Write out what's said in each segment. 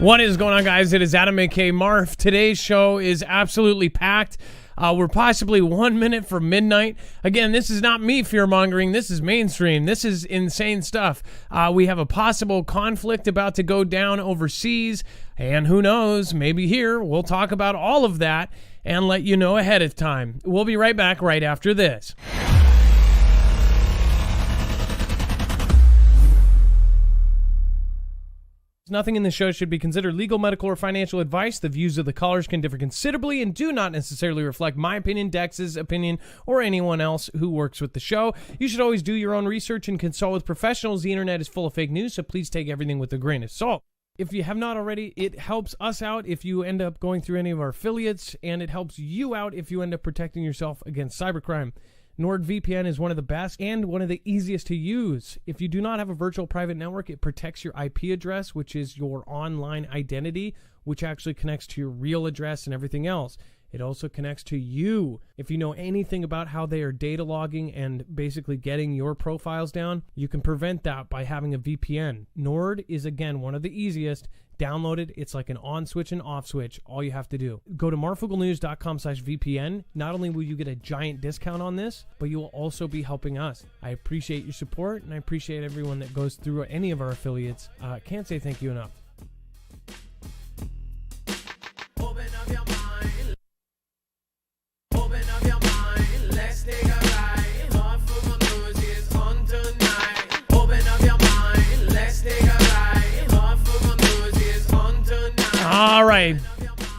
What is going on, guys? It is Adam, aka Marf. Today's show is absolutely packed. We're possibly 1 minute from midnight. Again, this is not me fear-mongering. This is mainstream. This is insane stuff. We have a possible conflict about to go down overseas. And who knows, maybe here we'll talk about all of that and let you know ahead of time. We'll be right back right after this. Nothing in this show should be considered legal, medical, or financial advice. The views of the callers can differ considerably and do not necessarily reflect my opinion, Dex's opinion, or anyone else who works with the show. You should always do your own research and consult with professionals. The internet is full of fake news, so please take everything with a grain of salt. If you have not already, it helps us out if you end up going through any of our affiliates, and it helps you out if you end up protecting yourself against cybercrime. NordVPN is one of the best and one of the easiest to use. If you do not have a virtual private network, it protects your IP address, which is your online identity, which actually connects to your real address and everything else. It also connects to you. If you know anything about how they are data logging and basically getting your profiles down, you can prevent that by having a VPN. Nord is, again, one of the easiest. Download it. It's like an on switch and off switch. All you have to do. Go to marfooglenews.com/VPN. Not only will you get a giant discount on this, but you will also be helping us. I appreciate your support, and I appreciate everyone that goes through any of our affiliates. Can't say thank you enough. Open up your mind. Open up your mind. Let's take a ride. Marfoogle News is on tonight. Open up your mind. Let's take a ride. All right.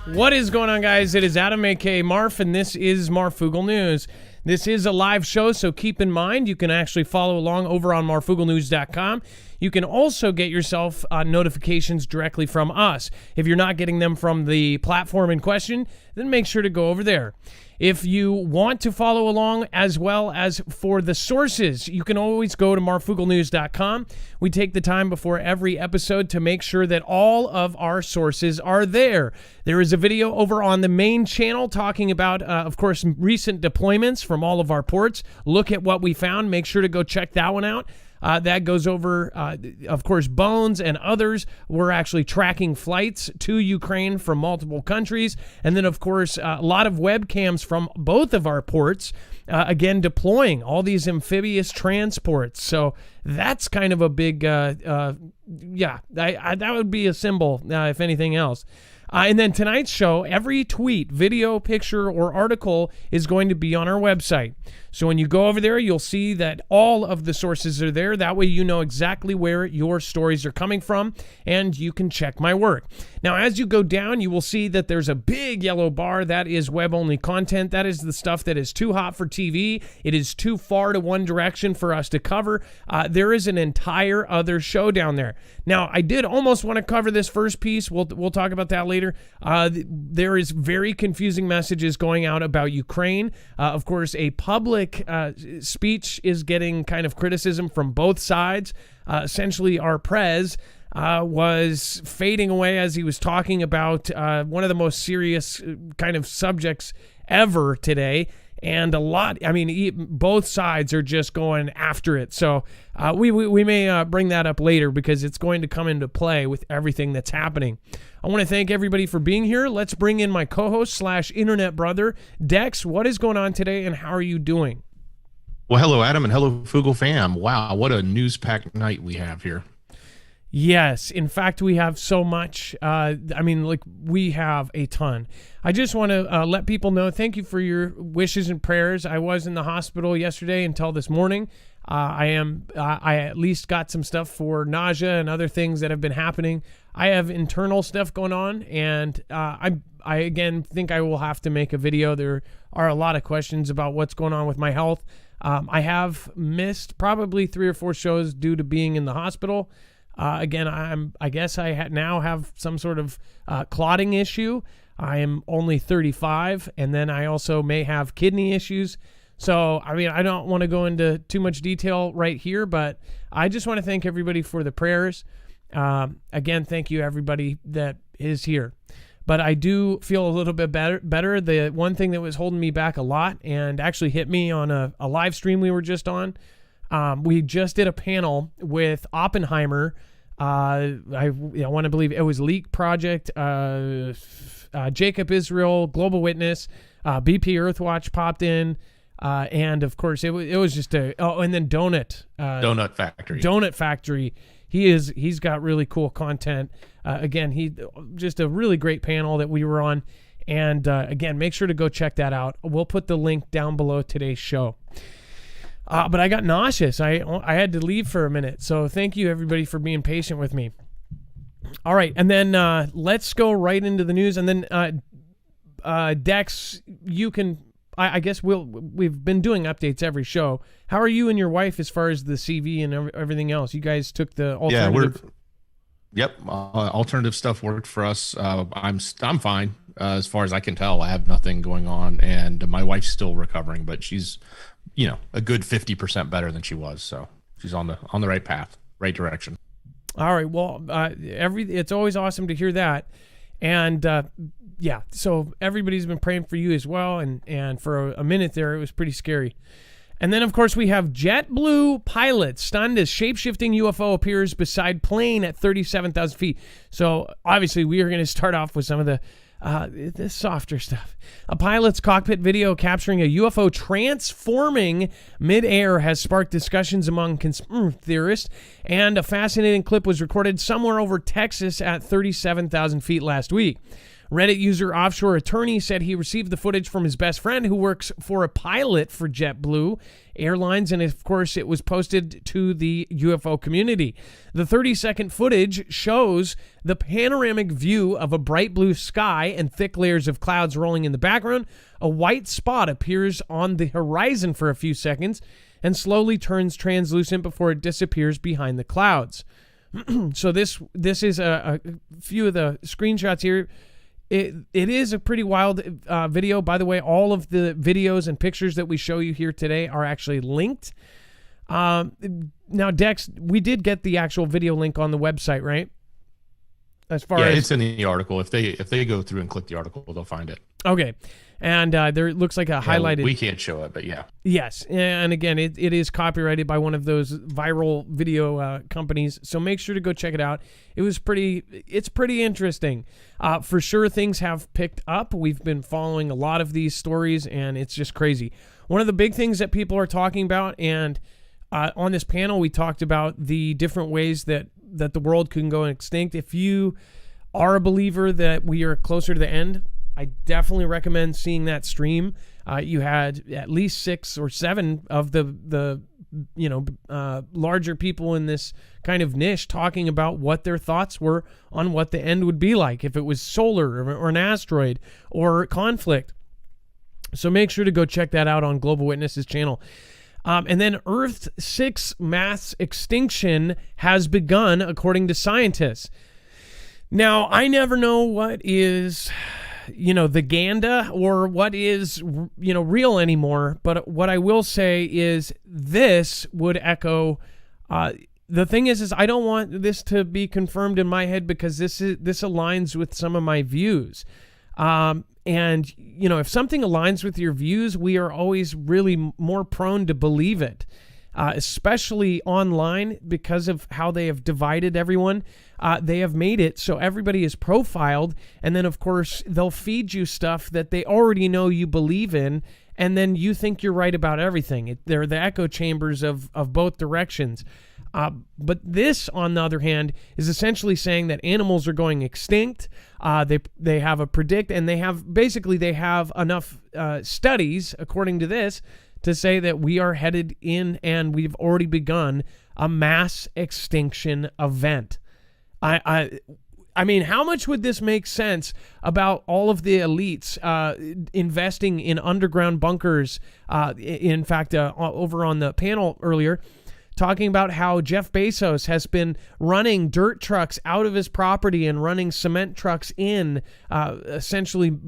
What is going on, guys? It is Adam, aka Marf, and this is Marfoogle News. This is a live show, so keep in mind you can actually follow along over on marfooglenews.com. You can also get yourself notifications directly from us. If you're not getting them from the platform in question, then make sure to go over there. If you want to follow along as well as for the sources, you can always go to marfooglenews.com. We take the time before every episode to make sure that all of our sources are there. There is a video over on the main channel talking about, of course, recent deployments from all of our ports. Look at what we found. Make sure to go check that one out. That goes over, of course, Bones and others. We're actually tracking flights to Ukraine from multiple countries. And then, of course, a lot of webcams from both of our ports, again, deploying all these amphibious transports. So that's kind of a big, that would be a symbol, if anything else. And then tonight's show, every tweet, video, picture, or article is going to be on our website. So when you go over there, you'll see that all of the sources are there. That way you know exactly where your stories are coming from, and you can check my work. Now, as you go down, you will see that there's a big yellow bar. That is web-only content. That is the stuff that is too hot for TV. It is too far to one direction for us to cover. There is an entire other show down there. Now, I did almost want to cover this first piece. We'll talk about that later. There is very confusing messages going out about Ukraine. Of course, a public speech is getting kind of criticism from both sides. Essentially, our prez was fading away as he was talking about one of the most serious kind of subjects ever today. And both sides are just going after it. So we may bring that up later because it's going to come into play with everything that's happening. I want to thank everybody for being here. Let's bring in my co-host / internet brother, Dex. What is going on today, and how are you doing? Well, hello, Adam, and hello, Foogle fam. Wow, what a news-packed night we have here. Yes, in fact, we have so much. We have a ton. I just want to let people know, thank you for your wishes and prayers. I was in the hospital yesterday until this morning. I at least got some stuff for nausea and other things that have been happening. I have internal stuff going on, and I again think I will have to make a video. There are a lot of questions about what's going on with my health. I have missed probably 3 or 4 shows due to being in the hospital. Again, I guess I now have some sort of clotting issue. I am only 35, and then I also may have kidney issues. So, I don't want to go into too much detail right here, but I just want to thank everybody for the prayers. Again, thank you, everybody that is here. But I do feel a little bit better. The one thing that was holding me back a lot and actually hit me on a live stream we were just on, we just did a panel with Oppenheimer I want to believe it was Leak Project, Jacob Israel, Global Witness, BP Earthwatch popped in, and of course it was just and then Donut Factory. He's got really cool content. Again, he just a really great panel that we were on. And again, make sure to go check that out. We'll put the link down below today's show. But I got nauseous. I had to leave for a minute. So thank you, everybody, for being patient with me. All right. And then let's go right into the news. And then Dex, you can... I guess we've been doing updates every show. How are you and your wife as far as the CV and everything else? You guys took the alternative. Alternative stuff worked for us. I'm fine as far as I can tell. I have nothing going on, and my wife's still recovering, but she's, a good 50% better than she was. So she's on the right path, right direction. All right. Well, it's always awesome to hear that, and so everybody's been praying for you as well, and for a minute there, it was pretty scary. And then, of course, we have JetBlue pilots stunned as shape-shifting UFO appears beside plane at 37,000 feet. So, obviously, we are going to start off with some of the softer stuff. A pilot's cockpit video capturing a UFO transforming mid-air has sparked discussions among theorists, and a fascinating clip was recorded somewhere over Texas at 37,000 feet last week. Reddit user Offshore Attorney said he received the footage from his best friend who works for a pilot for JetBlue Airlines, and of course it was posted to the UFO community. The 30-second footage shows the panoramic view of a bright blue sky and thick layers of clouds rolling in the background. A white spot appears on the horizon for a few seconds and slowly turns translucent before it disappears behind the clouds. So this is a few of the screenshots here. It is a pretty wild video. By the way, all of the videos and pictures that we show you here today are actually linked. Now, Dex, we did get the actual video link on the website, right? As far as it's in the article. If they go through and click the article, they'll find it. Okay. And there looks like a highlighted... We can't show it, but yeah. Yes. And again, it is copyrighted by one of those viral video companies. So make sure to go check it out. It's pretty interesting. For sure, things have picked up. We've been following a lot of these stories, and it's just crazy. One of the big things that people are talking about, and on this panel, we talked about the different ways that the world can go extinct. If you are a believer that we are closer to the end, I definitely recommend seeing that stream. You had at least 6 or 7 of the larger people in this kind of niche talking about what their thoughts were on what the end would be like, if it was solar or an asteroid or conflict. So make sure to go check that out on Global Witness's channel. And then Earth's 6th mass extinction has begun, according to scientists. Now, I never know what is... the Ganda or what is, real anymore. But what I will say is this would echo, the thing is I don't want this to be confirmed in my head because this aligns with some of my views. And, if something aligns with your views, we are always really more prone to believe it. Especially online because of how they have divided everyone. They have made it so everybody is profiled, and then, of course, they'll feed you stuff that they already know you believe in, and then you think you're right about everything. They're the echo chambers of both directions. But this, on the other hand, is essentially saying that animals are going extinct. They have a predict, and they have enough studies, according to this, to say that we are headed in and we've already begun a mass extinction event. I mean, how much would this make sense about all of the elites investing in underground bunkers? In fact, over on the panel earlier, talking about how Jeff Bezos has been running dirt trucks out of his property and running cement trucks in, essentially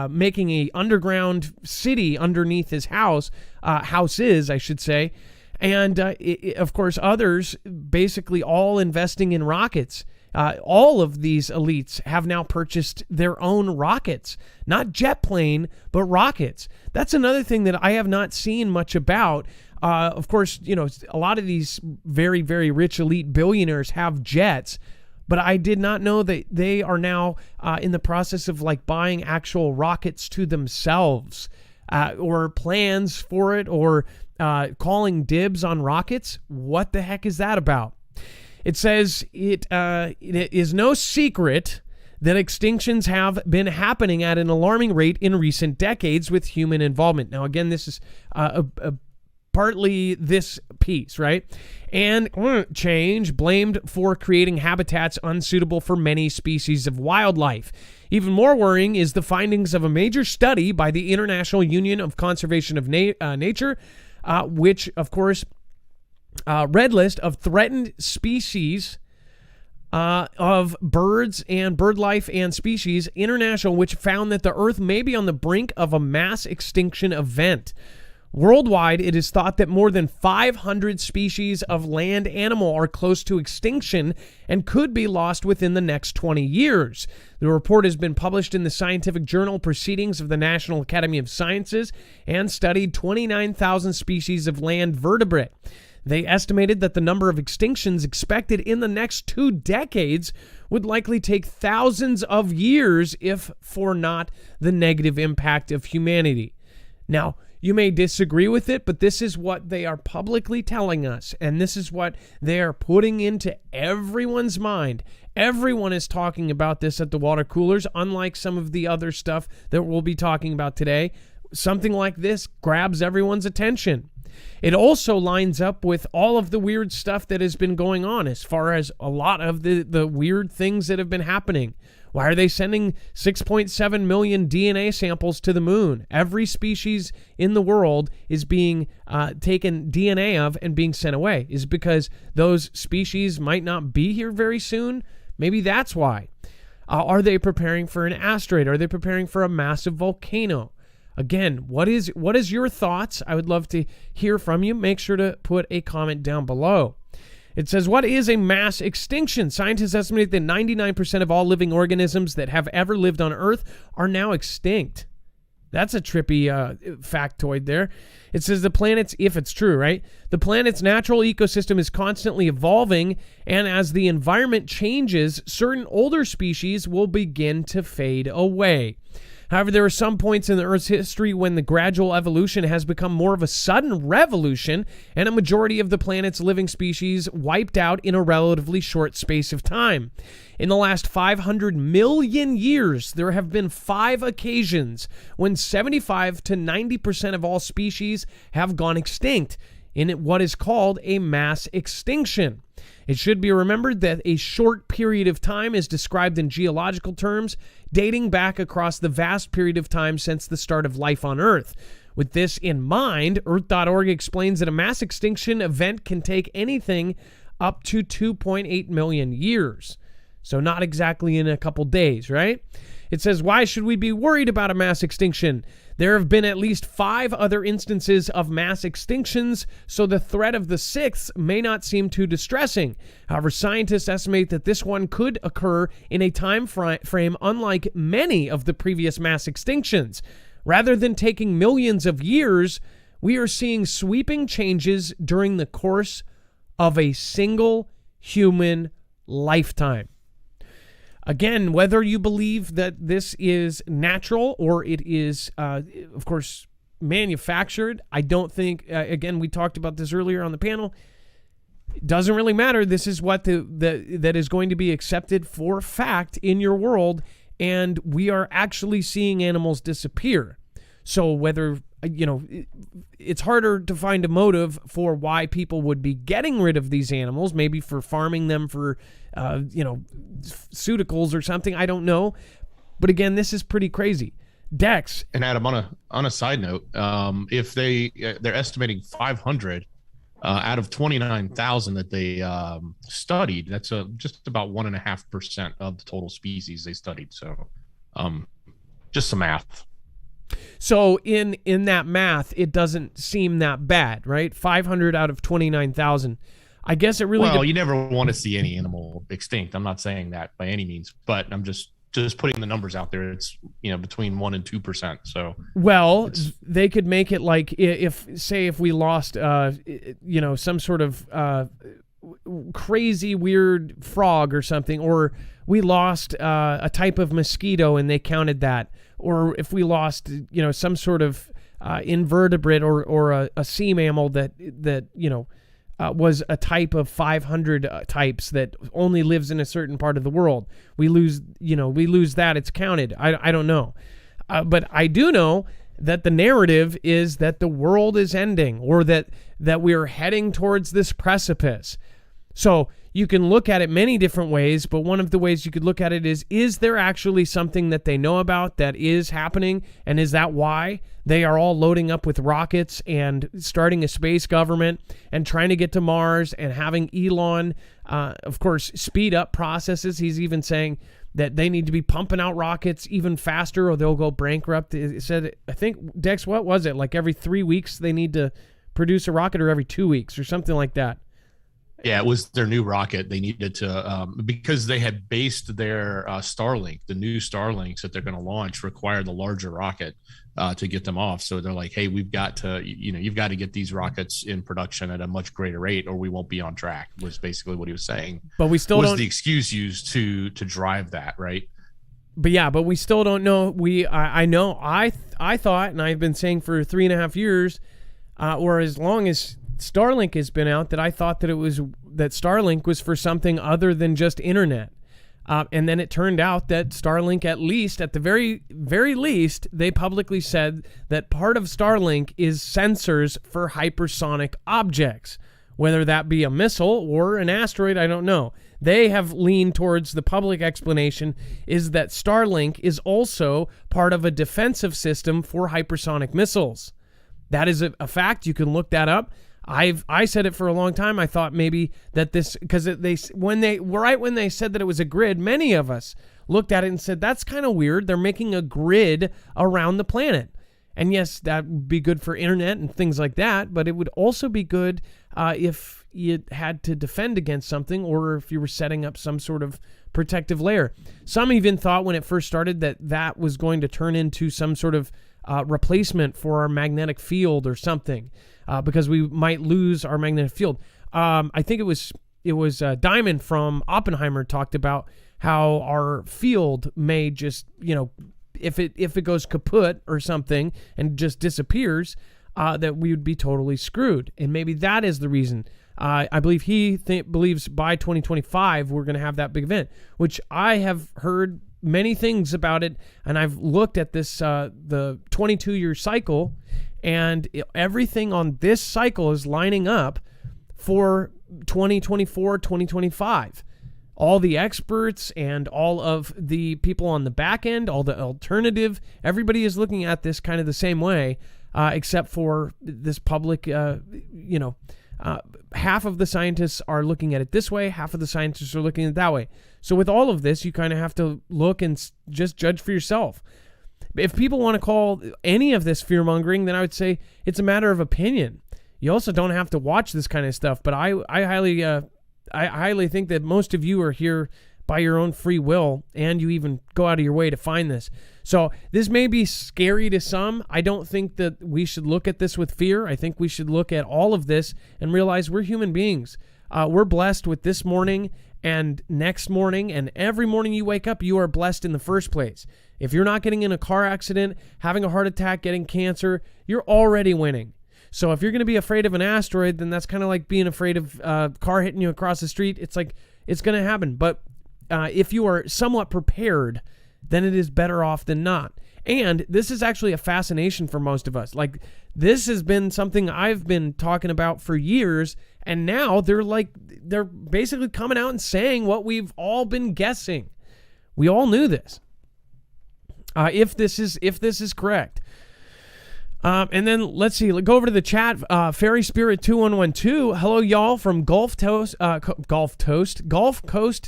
making a underground city underneath his houses, I should say. And of course, others basically all investing in rockets. All of these elites have now purchased their own rockets, not jet plane, but rockets. That's another thing that I have not seen much about. Of course, a lot of these very, very rich elite billionaires have jets, but I did not know that they are now in the process of like buying actual rockets to themselves, or plans for it, or calling dibs on rockets. What the heck is that about? It says it is no secret that extinctions have been happening at an alarming rate in recent decades with human involvement. Now, again, this is partly this piece, right? And change blamed for creating habitats unsuitable for many species of wildlife. Even more worrying is the findings of a major study by the International Union of Conservation of Nature, which, of course, red list of threatened species of birds and bird life and species international, which found that the Earth may be on the brink of a mass extinction event. Worldwide, it is thought that more than 500 species of land animal are close to extinction and could be lost within the next 20 years. The report has been published in the scientific journal Proceedings of the National Academy of Sciences and studied 29,000 species of land vertebrate. They estimated that the number of extinctions expected in the next 2 decades would likely take thousands of years if for not the negative impact of humanity. Now, you may disagree with it, but this is what they are publicly telling us, and this is what they are putting into everyone's mind. Everyone is talking about this at the water coolers, unlike some of the other stuff that we'll be talking about today. Something like this grabs everyone's attention. It also lines up with all of the weird stuff that has been going on as far as a lot of the weird things that have been happening. Why are they sending 6.7 million DNA samples to the moon? Every species in the world is being taken DNA of and being sent away. Is it because those species might not be here very soon? Maybe that's why. Are they preparing for an asteroid? Are they preparing for a massive volcano? Again, what is your thoughts? I would love to hear from you. Make sure to put a comment down below. It says, what is a mass extinction? Scientists estimate that 99% of all living organisms that have ever lived on Earth are now extinct. That's a trippy factoid there. It says the planet's, if it's true, right? The planet's natural ecosystem is constantly evolving, and as the environment changes, certain older species will begin to fade away. However, there are some points in the Earth's history when the gradual evolution has become more of a sudden revolution, and a majority of the planet's living species wiped out in a relatively short space of time. In the last 500 million years, there have been 5 occasions when 75 to 90% of all species have gone extinct in what is called a mass extinction. It should be remembered that a short period of time is described in geological terms, dating back across the vast period of time since the start of life on Earth. With this in mind, Earth.org explains that a mass extinction event can take anything up to 2.8 million years. So not exactly in a couple days, right? It says, why should we be worried about a mass extinction? There have been at least 5 other instances of mass extinctions, so the threat of the 6th may not seem too distressing. However, scientists estimate that this one could occur in a time frame unlike many of the previous mass extinctions. Rather than taking millions of years, we are seeing sweeping changes during the course of a single human lifetime. Again, whether you believe that this is natural or it is, of course, manufactured, I don't think, again, we talked about this earlier on the panel, it doesn't really matter. This is what that is going to be accepted for fact in your world, and we are actually seeing animals disappear. So whether, it's harder to find a motive for why people would be getting rid of these animals, maybe for farming them for, pharmaceuticals or something. I don't know. But again, this is pretty crazy. Dex. And Adam, on a side note, if they're estimating 500 out of 29,000 that they studied, that's just about 1.5% of the total species they studied. So just some math. So in that math, it doesn't seem that bad, right? 500 out of 29,000. I guess it really... Well, you never want to see any animal extinct. I'm not saying that by any means, but I'm just just putting the numbers out there, it's between 1% and 2%. So they could make it like if we lost some sort of crazy weird frog or something, or we lost a type of mosquito and they counted that, or if we lost some sort of invertebrate or a sea mammal that was a type of 500 types that only lives in a certain part of the world. We lose that, it's counted. I don't know. But I do know that the narrative is that the world is ending, or that we're heading towards this precipice. So you can look at it many different ways, but one of the ways you could look at it is there actually something that they know about that is happening? And is that why they are all loading up with rockets and starting a space government and trying to get to Mars, and having Elon, of course, speed up processes? He's even saying that they need to be pumping out rockets even faster or they'll go bankrupt. It said, I think, Dex, what was it? Like every 3 weeks they need to produce a rocket, or every 2 weeks or something like that. Yeah, it was their new rocket. They needed to, because they had based their Starlink, the new Starlinks that they're going to launch require the larger rocket to get them off. So they're like, hey, we've got to, you've got to get these rockets in production at a much greater rate, or we won't be on track, was basically what he was saying. But we still was the excuse used to drive that, right? But we still don't know. I thought, and I've been saying for 3.5 years, or as long as Starlink has been out, that I thought that Starlink was for something other than just internet. And then it turned out that Starlink, at the very, very least, they publicly said that part of Starlink is sensors for hypersonic objects, whether that be a missile or an asteroid, I don't know. They have leaned towards the public explanation is that Starlink is also part of a defensive system for hypersonic missiles. That is a fact. You can look that up. I said it for a long time. I thought maybe that this, because when they said that it was a grid, many of us looked at it and said, that's kind of weird. They're making a grid around the planet. And yes, that would be good for internet and things like that, but it would also be good if you had to defend against something, or if you were setting up some sort of protective layer. Some even thought when it first started that was going to turn into some sort of replacement for our magnetic field or something. Because we might lose our magnetic field. I think it was Diamond from Oppenheimer talked about how our field may just, if it goes kaput or something and just disappears, that we would be totally screwed. And maybe that is the reason. I believe he believes by 2025 we're going to have that big event, which I have heard many things about it, and I've looked at this the 22-year cycle. And everything on this cycle is lining up for 2024, 2025. All the experts and all of the people on the back end, all the alternative, everybody is looking at this kind of the same way, except for this public, half of the scientists are looking at it this way, half of the scientists are looking at it that way. So with all of this, you kind of have to look and just judge for yourself. If people want to call any of this fear-mongering, then I would say it's a matter of opinion. You also don't have to watch this kind of stuff, but I highly think that most of you are here by your own free will, and you even go out of your way to find this. So this may be scary to some. I don't think that we should look at this with fear. I think we should look at all of this and realize we're human beings. We're blessed with this morning and next morning, and every morning you wake up, you are blessed in the first place. If you're not getting in a car accident, having a heart attack, getting cancer, you're already winning. So if you're going to be afraid of an asteroid, then that's kind of like being afraid of a car hitting you across the street. It's like, it's going to happen. But if you are somewhat prepared, then it is better off than not. And this is actually a fascination for most of us. Like, this has been something I've been talking about for years, and now they're basically coming out and saying what we've all been guessing. We all knew this. If this is correct. And then let's see, go over to the chat. Fairy Spirit 2112. Hello, y'all from Gulf Coast,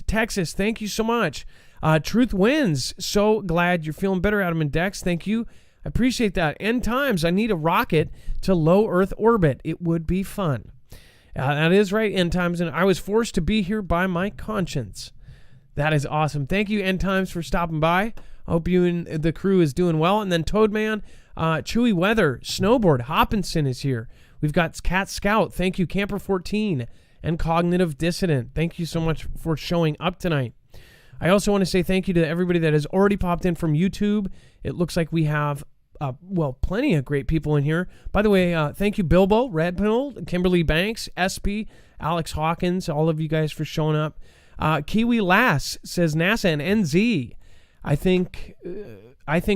Texas. Thank you so much. Truth wins. So glad you're feeling better, Adam and Dex. Thank you. I appreciate that. End times. I need a rocket to low Earth orbit. It would be fun. That is right. End times. And I was forced to be here by my conscience. That is awesome. Thank you, End Times, for stopping by. I hope you and the crew is doing well. And then Toadman, Chewy Weather, Snowboard, Hopkinson is here. We've got Cat Scout. Thank you, Camper14, and Cognitive Dissident. Thank you so much for showing up tonight. I also want to say thank you to everybody that has already popped in from YouTube. It looks like we have, plenty of great people in here. By the way, thank you, Bilbo, Red Pill, Kimberly Banks, SP, Alex Hawkins, all of you guys for showing up. Kiwi Lass says NASA and NZ. I think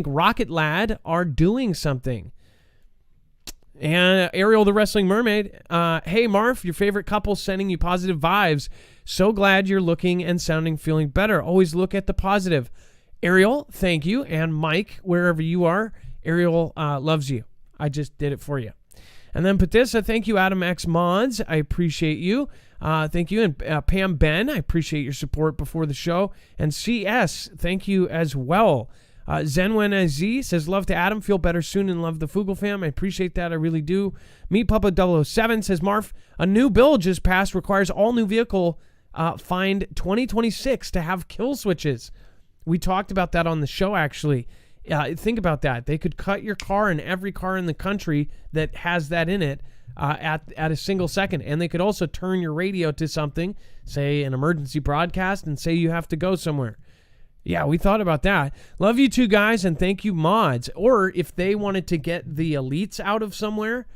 Rocket Lad are doing something. And Ariel the Wrestling Mermaid, hey Marf, your favorite couple sending you positive vibes. So glad you're looking and sounding, feeling better. Always look at the positive. Ariel, thank you. And Mike, wherever you are, Ariel loves you. I just did it for you. And then Patissa, thank you, Adam X Mods. I appreciate you. Thank you. And Pam Ben, I appreciate your support before the show. And CS, thank you as well. Zenwen Z says, love to Adam, feel better soon, and love the Foogle fam. I appreciate that. I really do. Meat Papa 007 says, Marf, a new bill just passed requires all new vehicle find 2026 to have kill switches. We talked about that on the show, actually. Think about that. They could cut your car in every car in the country that has that in it at a single second. And they could also turn your radio to something, say an emergency broadcast, and say you have to go somewhere. Yeah, we thought about that. Love you two guys, and thank you, mods. Or if they wanted to get the elites out of somewhere,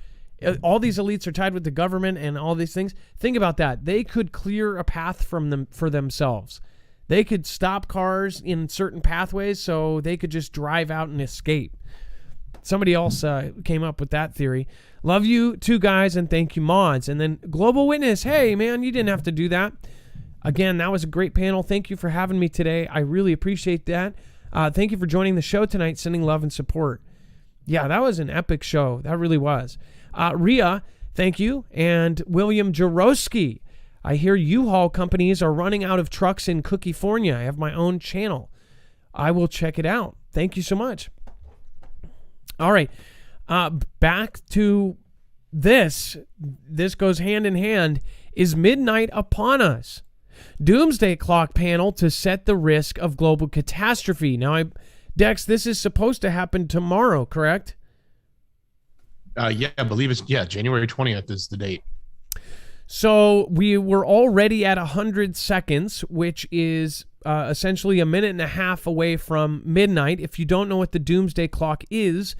all these elites are tied with the government and all these things. Think about that. They could clear a path from them for themselves. They could stop cars in certain pathways so they could just drive out and escape. Somebody else came up with that theory. Love you two guys, and thank you, mods. And then Global Witness, hey, man, you didn't have to do that. Again, that was a great panel. Thank you for having me today. I really appreciate that. Thank you for joining the show tonight, sending love and support. Yeah, that was an epic show. That really was. Rhea, thank you. And William Jarowski, I hear U-Haul companies are running out of trucks in California. I have my own channel. I will check it out. Thank you so much. All right. Back to this. This goes hand in hand. Is midnight upon us? Doomsday Clock panel to set the risk of global catastrophe. Now, Dex, this is supposed to happen tomorrow, correct? Yeah, I believe it's January 20th is the date. So we were already at 100 seconds, which is essentially a minute and a half away from midnight. If you don't know what the Doomsday Clock is,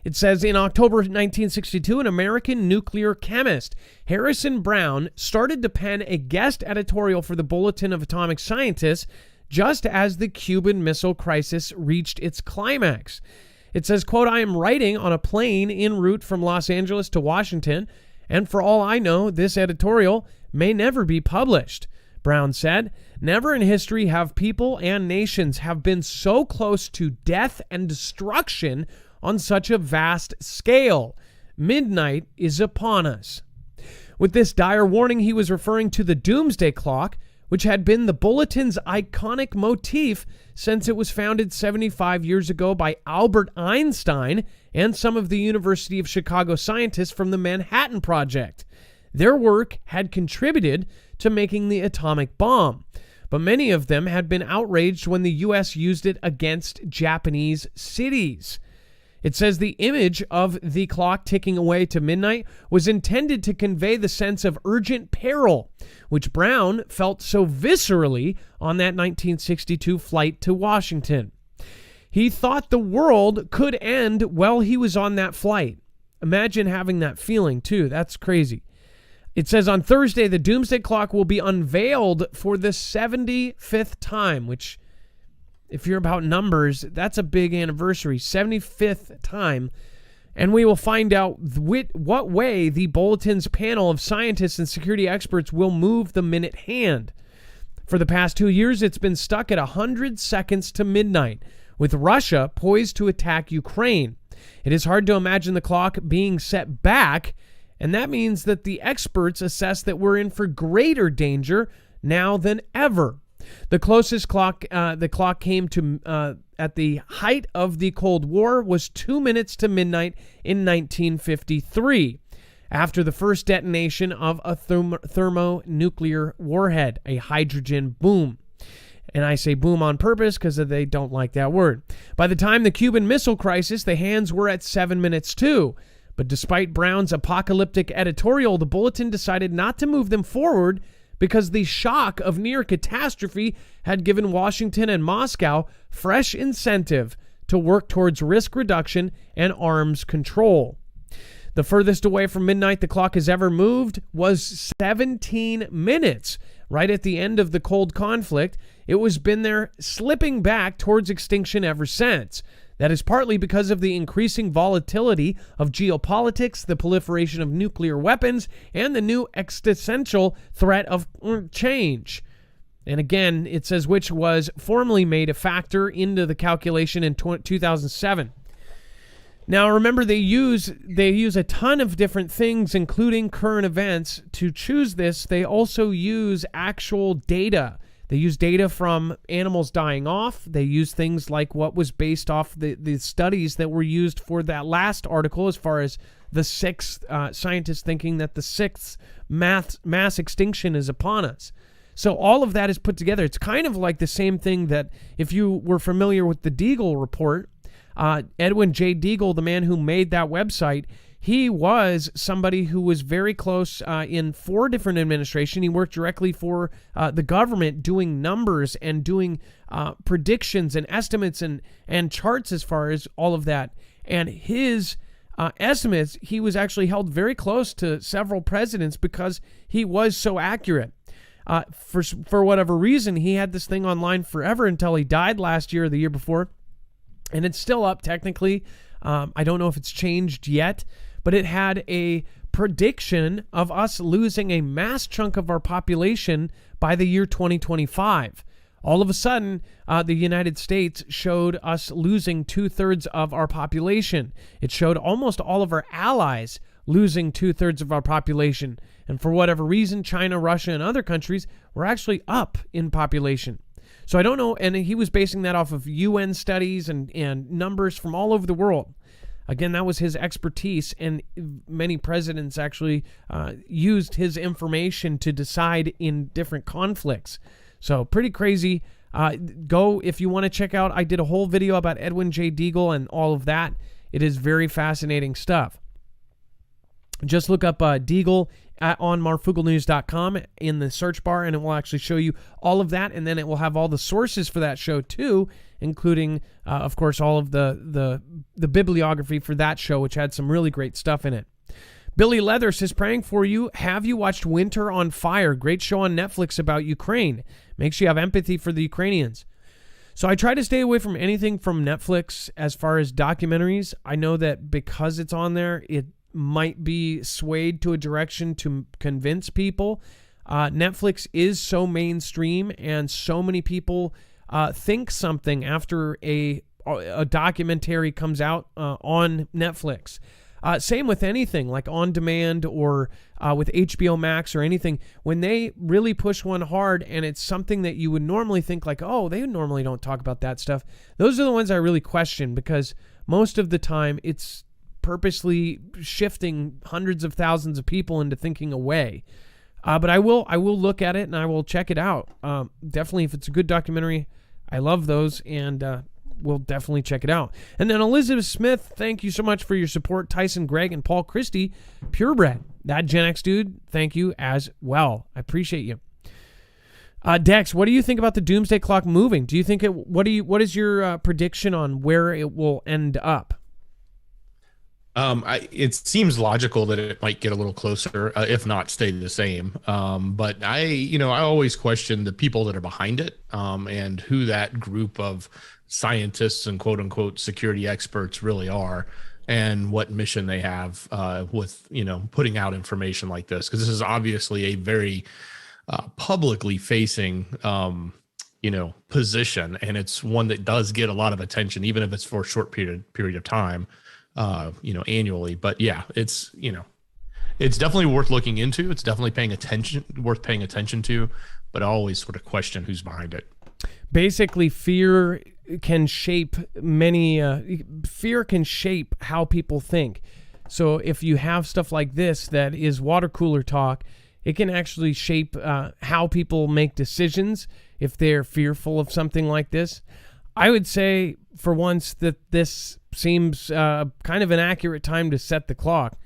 it says in October 1962, an American nuclear chemist, Harrison Brown, started to pen a guest editorial for the Bulletin of Atomic Scientists just as the Cuban Missile Crisis reached its climax. It says, quote, I am writing on a plane en route from Los Angeles to Washington, and for all I know, this editorial may never be published. Brown said, never in history have people and nations have been so close to death and destruction on such a vast scale. Midnight is upon us. With this dire warning, he was referring to the Doomsday Clock, which had been the Bulletin's iconic motif since it was founded 75 years ago by Albert Einstein and some of the University of Chicago scientists from the Manhattan Project. Their work had contributed to making the atomic bomb, but many of them had been outraged when the U.S. used it against Japanese cities. It says the image of the clock ticking away to midnight was intended to convey the sense of urgent peril, which Brown felt so viscerally on that 1962 flight to Washington. He thought the world could end while he was on that flight. Imagine having that feeling, too. That's crazy. It says on Thursday, the Doomsday Clock will be unveiled for the 75th time, which, if you're about numbers, that's a big anniversary, 75th time. And we will find out what way the Bulletin's panel of scientists and security experts will move the minute hand. For the past 2 years, it's been stuck at 100 seconds to midnight, with Russia poised to attack Ukraine. It is hard to imagine the clock being set back, and that means that the experts assess that we're in for greater danger now than ever. The closest the clock came to at the height of the Cold War was 2 minutes to midnight in 1953, after the first detonation of a thermonuclear warhead, a hydrogen boom. And I say boom on purpose because they don't like that word. By the time the Cuban Missile Crisis, the hands were at 7 minutes too. But despite Brown's apocalyptic editorial, the Bulletin decided not to move them forward because the shock of near catastrophe had given Washington and Moscow fresh incentive to work towards risk reduction and arms control. The furthest away from midnight the clock has ever moved was 17 minutes. Right at the end of the cold conflict, it was been there slipping back towards extinction ever since. That is partly because of the increasing volatility of geopolitics, the proliferation of nuclear weapons, and the new existential threat of change. And again, it says which was formally made a factor into the calculation in 2007. Now, remember, they use a ton of different things, including current events, to choose this. They also use actual data. They use data from animals dying off. They use things like what was based off the studies that were used for that last article, as far as the sixth scientists thinking that the sixth mass extinction is upon us. So all of that is put together. It's kind of like the same thing that, if you were familiar with the Deagle report, Edwin J. Deagle, the man who made that website, he was somebody who was very close in 4 different administrations. He worked directly for the government, doing numbers and doing predictions and estimates and charts as far as all of that. And his estimates, he was actually held very close to several presidents because he was so accurate. For whatever reason, he had this thing online forever until he died last year or the year before. And it's still up technically. I don't know if it's changed yet, but it had a prediction of us losing a mass chunk of our population by the year 2025. All of a sudden, the United States showed us losing 2/3 of our population. It showed almost all of our allies losing 2/3 of our population. And for whatever reason, China, Russia, and other countries were actually up in population. So I don't know, and he was basing that off of UN studies and numbers from all over the world. Again, that was his expertise, and many presidents actually used his information to decide in different conflicts. So pretty crazy. Go, if you want to check out, I did a whole video about Edwin J. Deagle and all of that. It is very fascinating stuff. Just look up Deagle on marfooglenews.com in the search bar, and it will actually show you all of that, and then it will have all the sources for that show too, including, of course, all of the bibliography for that show, which had some really great stuff in it. Billy Leather says, praying for you. Have you watched Winter on Fire? Great show on Netflix about Ukraine. Makes you have empathy for the Ukrainians. So I try to stay away from anything from Netflix as far as documentaries. I know that because it's on there, it might be swayed to a direction to convince people. Netflix is so mainstream, and so many people think something after a documentary comes out on Netflix. Same with anything like on demand or with HBO Max or anything. When they really push one hard and it's something that you would normally think like, oh, they normally don't talk about that stuff. Those are the ones I really question, because most of the time it's purposely shifting hundreds of thousands of people into thinking away. But I will look at it and I will check it out. Definitely, if it's a good documentary, I love those, and we'll definitely check it out. And then Elizabeth Smith, thank you so much for your support. Tyson Gregg and Paul Christie, purebred. That Gen X dude, thank you as well. I appreciate you. Dex, what do you think about the Doomsday Clock moving? Do you think what is your prediction on where it will end up? It seems logical that it might get a little closer, if not stay the same. But I always question the people that are behind it, and who that group of scientists and quote unquote security experts really are, and what mission they have, with, putting out information like this. Cause this is obviously a very, publicly facing, position. And it's one that does get a lot of attention, even if it's for a short period of time. Annually. But yeah, it's definitely worth looking into. It's definitely worth paying attention to, but I always sort of question who's behind it. Basically, fear can shape how people think. So if you have stuff like this that is water cooler talk, It can actually shape how people make decisions if they're fearful of something like this. I would say, for once, that this seems kind of an accurate time to set the clock.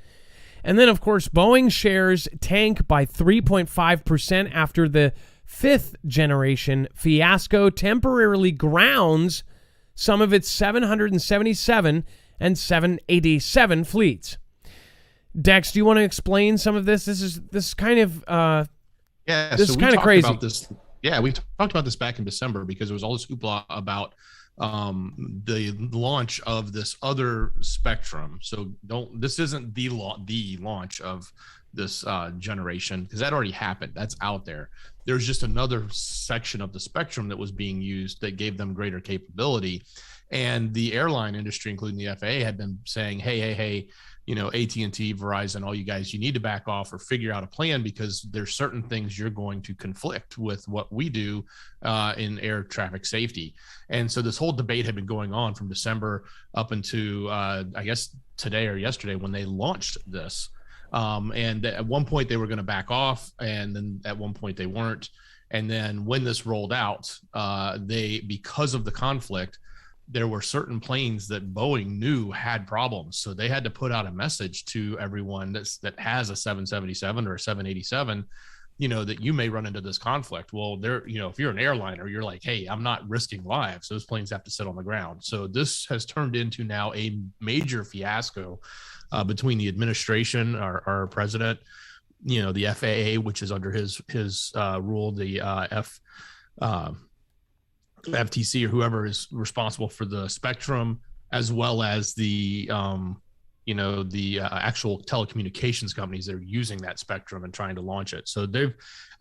And then, of course, Boeing shares tank by 3.5% after the 5th generation fiasco temporarily grounds some of its 777 and 787 fleets. Dex, do you want to explain some of this? This is kind of this is kind of crazy. About this, we talked about this back in December because there was all this hoopla about the launch of this other spectrum. So this isn't the launch of this generation, because that already happened. That's out there. There's just another section of the spectrum that was being used that gave them greater capability. And the airline industry, including the FAA, had been saying, hey, AT&T, Verizon, all you guys, you need to back off or figure out a plan, because there's certain things you're going to conflict with what we do in air traffic safety. And so this whole debate had been going on from December up into, I guess, today or yesterday when they launched this. And at one point they were going to back off, and then at one point they weren't. And then when this rolled out, because of the conflict, there were certain planes that Boeing knew had problems. So they had to put out a message to everyone that has a 777 or a 787, that you may run into this conflict. Well, if you're an airliner, you're like, hey, I'm not risking lives. Those planes have to sit on the ground. So this has turned into now a major fiasco between the administration, our president, the FAA, which is under his rule, the FTC or whoever is responsible for the spectrum, as well as the actual telecommunications companies that are using that spectrum and trying to launch it. So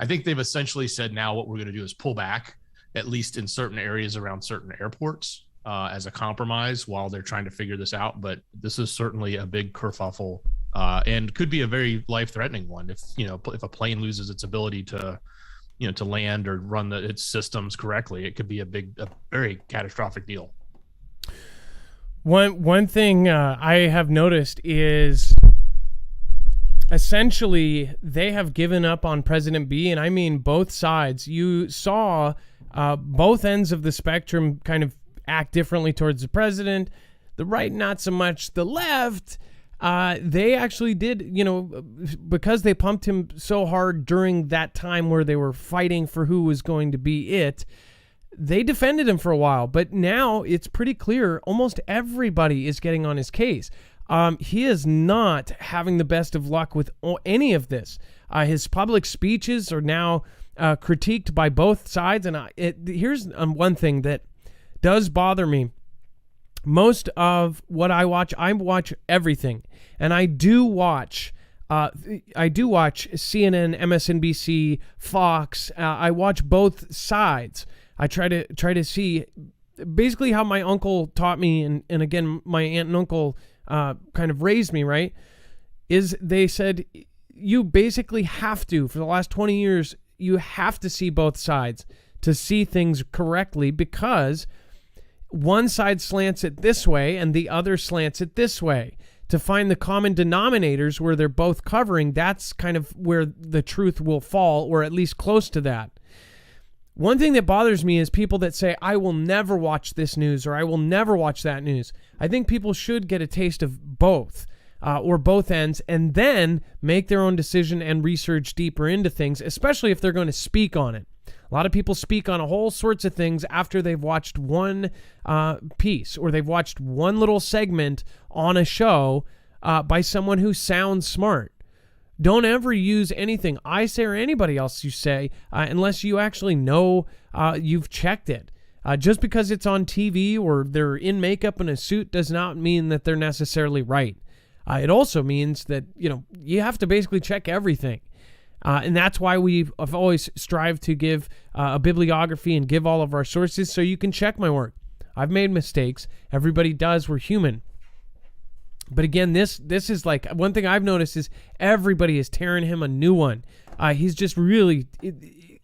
I think they've essentially said, now what we're going to do is pull back, at least in certain areas around certain airports, as a compromise while they're trying to figure this out. But this is certainly a big kerfuffle, and could be a very life-threatening one if a plane loses its ability to land or run its systems correctly. It could be a very catastrophic deal. One thing I have noticed is essentially they have given up on President B, and I mean both sides. You saw both ends of the spectrum kind of act differently towards the president. The right, not so much. The left, they actually did, because they pumped him so hard during that time where they were fighting for who was going to be it, they defended him for a while. But now it's pretty clear almost everybody is getting on his case. He is not having the best of luck with any of this. His public speeches are now critiqued by both sides. And here's one thing that does bother me. Most of what I watch everything, and I do watch CNN, MSNBC, Fox. I watch both sides. I try to see basically how my uncle taught me, and again my aunt and uncle kind of raised me. Right? Is they said you basically have to, for the last 20 years, you have to see both sides to see things correctly, because one side slants it this way and the other slants it this way. To find the common denominators where they're both covering, that's kind of where the truth will fall, or at least close to that. One thing that bothers me is people that say, I will never watch this news or I will never watch that news. I think people should get a taste of both, or both ends, and then make their own decision and research deeper into things, especially if they're going to speak on it. A lot of people speak on a whole sorts of things after they've watched one piece, or they've watched one little segment on a show by someone who sounds smart. Don't ever use anything I say or anybody else you say unless you actually know you've checked it. Just because it's on TV or they're in makeup and a suit does not mean that they're necessarily right. It also means that you have to basically check everything. And that's why I've always strived to give a bibliography and give all of our sources so you can check my work. I've made mistakes. Everybody does. We're human. But again, this is like, one thing I've noticed is everybody is tearing him a new one. He's just really,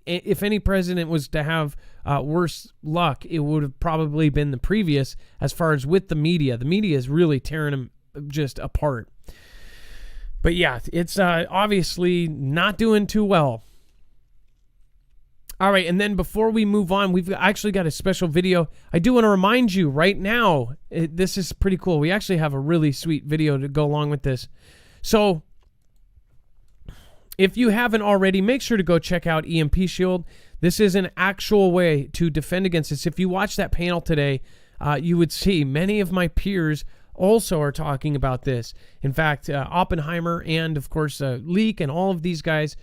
if any president was to have worse luck, it would have probably been the previous, as far as with the media. The media is really tearing him just apart. But yeah, it's obviously not doing too well. All right, and then before we move on, we've actually got a special video. I do want to remind you right now, this is pretty cool. We actually have a really sweet video to go along with this. So if you haven't already, make sure to go check out EMP Shield. This is an actual way to defend against this. If you watch that panel today, you would see many of my peers also are talking about this. In fact, Oppenheimer and, of course, Leak and all of these guys,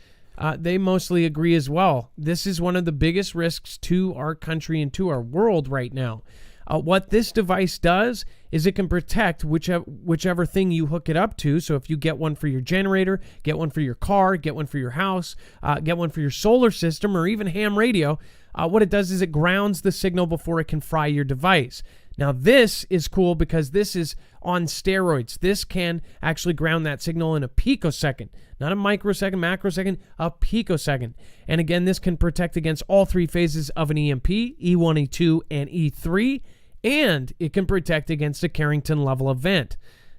they mostly agree as well. This is one of the biggest risks to our country and to our world right now. What this device does is it can protect whichever thing you hook it up to. So if you get one for your generator, get one for your car, get one for your house, get one for your solar system, or even ham radio, what it does is it grounds the signal before it can fry your device. Now this is cool because this is on steroids. This can actually ground that signal in a picosecond. Not a microsecond, macrosecond, a picosecond. And again, this can protect against all three phases of an EMP, E1, E2, and E3. And it can protect against a Carrington level event.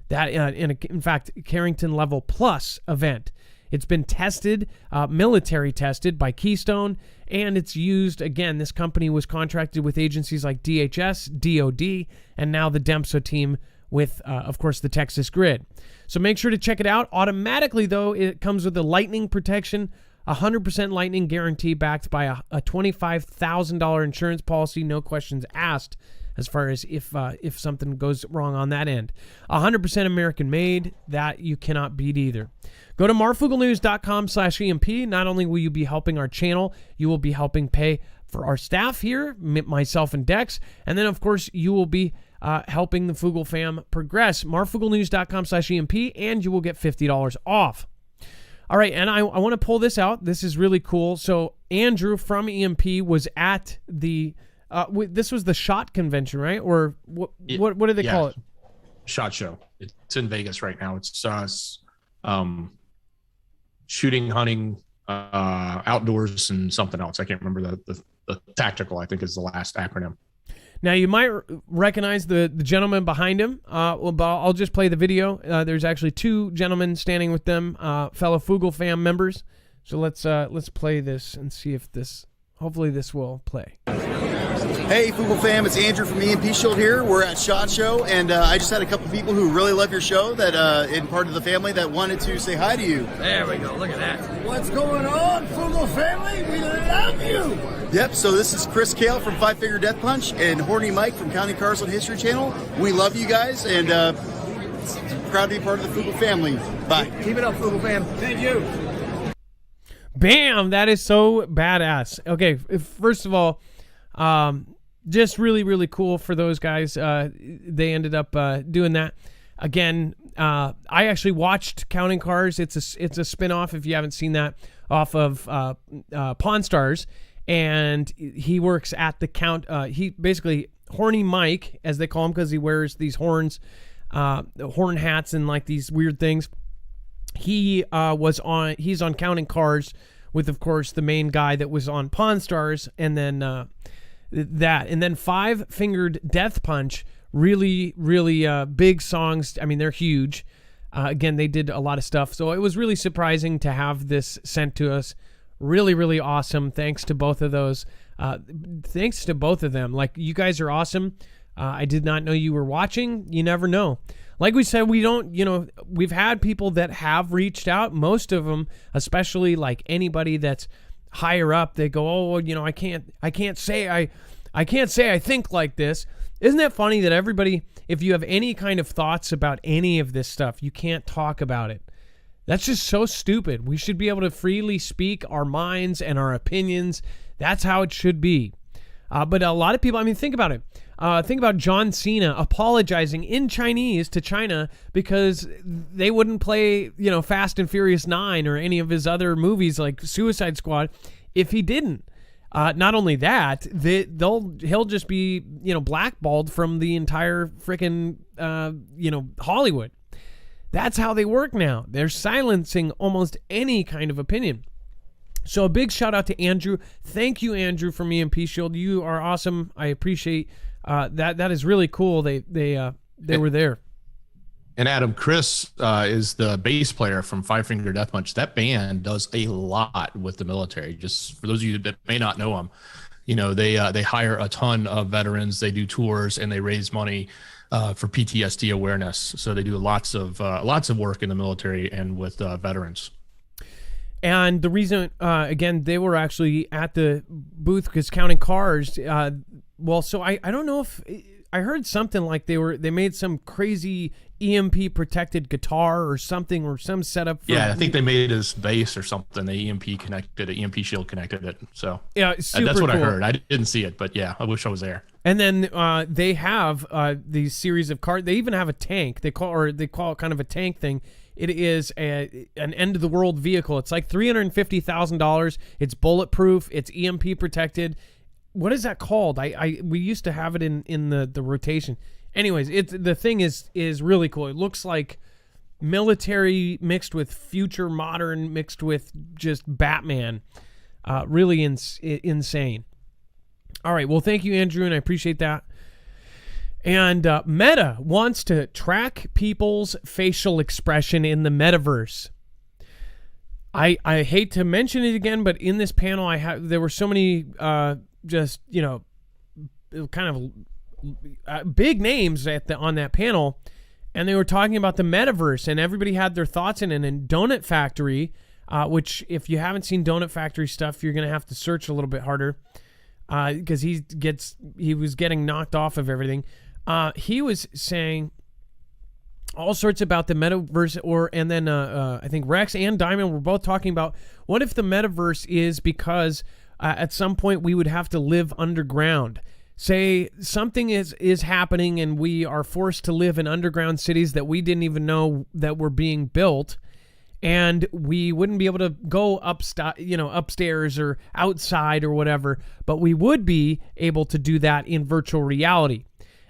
That, in fact, Carrington level plus event. It's been tested, military tested by Keystone, and it's used, again, this company was contracted with agencies like DHS, DOD, and now the DEMSO team with, of course, the Texas Grid. So make sure to check it out. Automatically, though, it comes with a lightning protection, 100% lightning guarantee backed by a $25,000 insurance policy, no questions asked, as far as if something goes wrong on that end. 100% American made, that you cannot beat either. Go to marfooglenews.com/EMP. Not only will you be helping our channel, you will be helping pay for our staff here, myself and Dex, and then of course you will be helping the Foogle fam progress. marfooglenews.com/EMP, and you will get $50 off. All right, and I want to pull this out. This is really cool. So Andrew from EMP was at the this was the SHOT convention, right? Or what do they call it? SHOT Show. It's in Vegas right now. It's shooting, hunting, outdoors, and something else. I can't remember the tactical, I think, is the last acronym. Now, you might recognize the gentleman behind him. But I'll just play the video. There's actually two gentlemen standing with them, fellow Foogle fam members. So let's play this and see if hopefully this will play. Hey, Foogle fam, it's Andrew from EMP Shield here. We're at SHOT Show, and I just had a couple people who really love your show that, in part of the family, that wanted to say hi to you. There we go. Look at that. What's going on, Foogle family? We love you. Yep, so this is Chris Kale from Five Finger Death Punch and Horny Mike from Counting Cars on History Channel. We love you guys, and proud to be part of the Foogle family. Bye. Keep it up, Foogle fam. Thank you. Bam! That is so badass. Okay, first of all, just really, really cool for those guys. They ended up doing that. Again, I actually watched Counting Cars. It's a spinoff, if you haven't seen that, off of Pawn Stars. And he works at the he basically, Horny Mike, as they call him, because he wears these horns, horn hats and like these weird things. He's on Counting Cars with, of course, the main guy that was on Pawn Stars, and then and then Five Fingered Death Punch, really, really big songs. I mean, they're huge. Again, they did a lot of stuff, so it was really surprising to have this sent to us. Really, really awesome. Thanks to both of those. Thanks to both of them. Like, you guys are awesome. I did not know you were watching. You never know. Like we said, we've had people that have reached out. Most of them, especially like anybody that's higher up, they go, "Oh, I can't say I think like this." Isn't that funny that everybody, if you have any kind of thoughts about any of this stuff, you can't talk about it? That's just so stupid. We should be able to freely speak our minds and our opinions. That's how it should be. But a lot of people, I mean, think about it. Think about John Cena apologizing in Chinese to China because they wouldn't play, Fast and Furious 9 or any of his other movies like Suicide Squad if he didn't. Not only that, he'll just be, blackballed from the entire freaking, Hollywood. That's how they work now. They're silencing almost any kind of opinion. So a big shout out to Andrew. Thank you, Andrew, from EMP Shield. You are awesome. I appreciate that. That is really cool. They were there. And Adam, Chris is the bass player from Five Finger Death Punch. That band does a lot with the military. Just for those of you that may not know them, they hire a ton of veterans. They do tours and they raise money for PTSD awareness. So they do lots of work in the military and with veterans. And the reason, again, they were actually at the booth because Counting Cars. So I don't know if I heard something like they made some crazy EMP protected guitar or something, or some setup. I think they made his bass or something. They EMP shield connected it. So yeah, that's what cool. I heard. I didn't see it, but yeah, I wish I was there. And then they have these series of cars. They even have a tank. They call it kind of a tank thing. It is an end of the world vehicle. It's like $350,000. It's bulletproof. It's EMP protected. What is that called? We used to have it in the rotation. Anyways, the thing is really cool. It looks like military mixed with future modern mixed with just Batman. Really insane. All right. Well, thank you, Andrew, and I appreciate that. And Meta wants to track people's facial expression in the metaverse. I hate to mention it again, but in this panel, there were so many kind of big names on that panel, and they were talking about the metaverse, and everybody had their thoughts in it. And Donut Factory, which if you haven't seen Donut Factory stuff, you're gonna have to search a little bit harder, because he was getting knocked off of everything. He was saying all sorts about the metaverse, and then I think Rex and Diamond were both talking about what if the metaverse is because at some point we would have to live underground. Say something is happening and we are forced to live in underground cities that we didn't even know that were being built, and we wouldn't be able to go upstairs or outside or whatever, but we would be able to do that in virtual reality.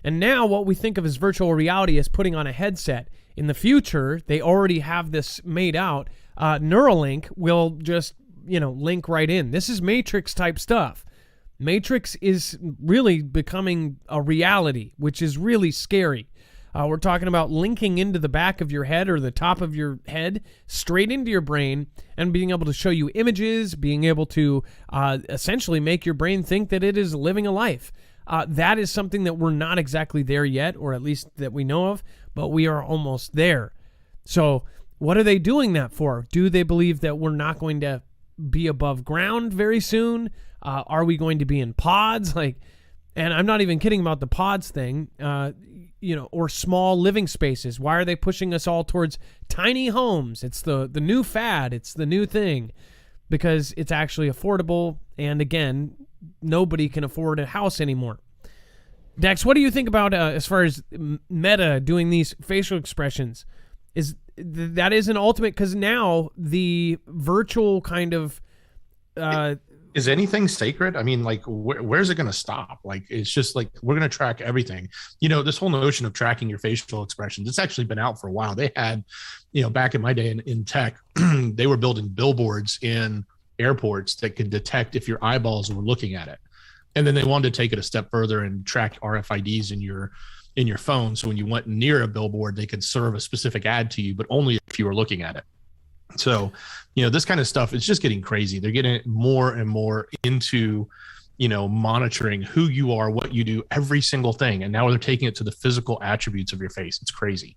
And now what we think of as virtual reality is putting on a headset. In the future, they already have this made out. Neuralink will just, link right in. This is Matrix type stuff. Matrix is really becoming a reality, which is really scary. We're talking about linking into the back of your head or the top of your head straight into your brain and being able to show you images, being able to essentially make your brain think that it is living a life. That is something that we're not exactly there yet, or at least that we know of, but we are almost there. So what are they doing that for? Do they believe that we're not going to be above ground very soon? Are we going to be in pods? And I'm not even kidding about the pods thing, or small living spaces. Why are they pushing us all towards tiny homes? It's the new fad. It's the new thing because it's actually affordable. And again, nobody can afford a house anymore. Dex, what do you think about as far as Meta doing these facial expressions? That is an ultimate, because now the virtual kind of is anything sacred? I mean, where's it going to stop? It's just we're going to track everything. This whole notion of tracking your facial expressions, it's actually been out for a while. They had, back in my day in tech, they were building billboards in airports that could detect if your eyeballs were looking at it. And then they wanted to take it a step further and track RFIDs in your phone. So when you went near a billboard, they could serve a specific ad to you, but only if you were looking at it. So, this kind of stuff is just getting crazy. They're getting more and more into, monitoring who you are, what you do, every single thing. And now they're taking it to the physical attributes of your face. It's crazy.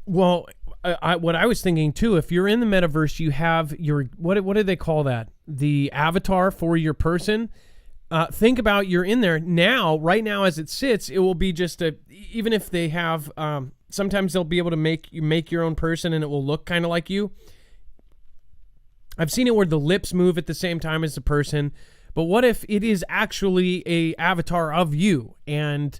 Well, what I was thinking too, if you're in the metaverse, you have your, what do they call that? The avatar for your person. Think about, you're in there now, right now as it sits, it will be just even if they have, sometimes they'll be able to make your own person and it will look kind of like you. I've seen it where the lips move at the same time as the person, but what if it is actually a avatar of you? And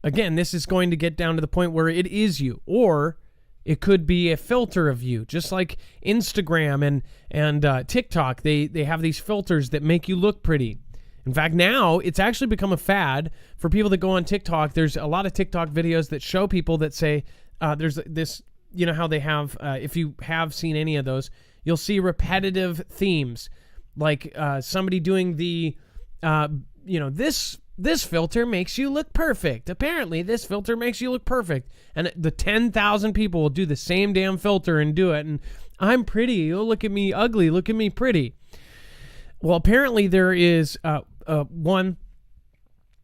again, this is going to get down to the point where it is you, or it could be a filter of you, just like Instagram and TikTok. They have these filters that make you look pretty. In fact, now it's actually become a fad for people that go on TikTok. There's a lot of TikTok videos that show people that say there's this, how they have, if you have seen any of those, you'll see repetitive themes, like somebody doing the, this this filter makes you look perfect. Apparently, this filter makes you look perfect. And the 10,000 people will do the same damn filter and do it. And I'm pretty. Oh, look at me ugly. Look at me pretty. Well, apparently there is one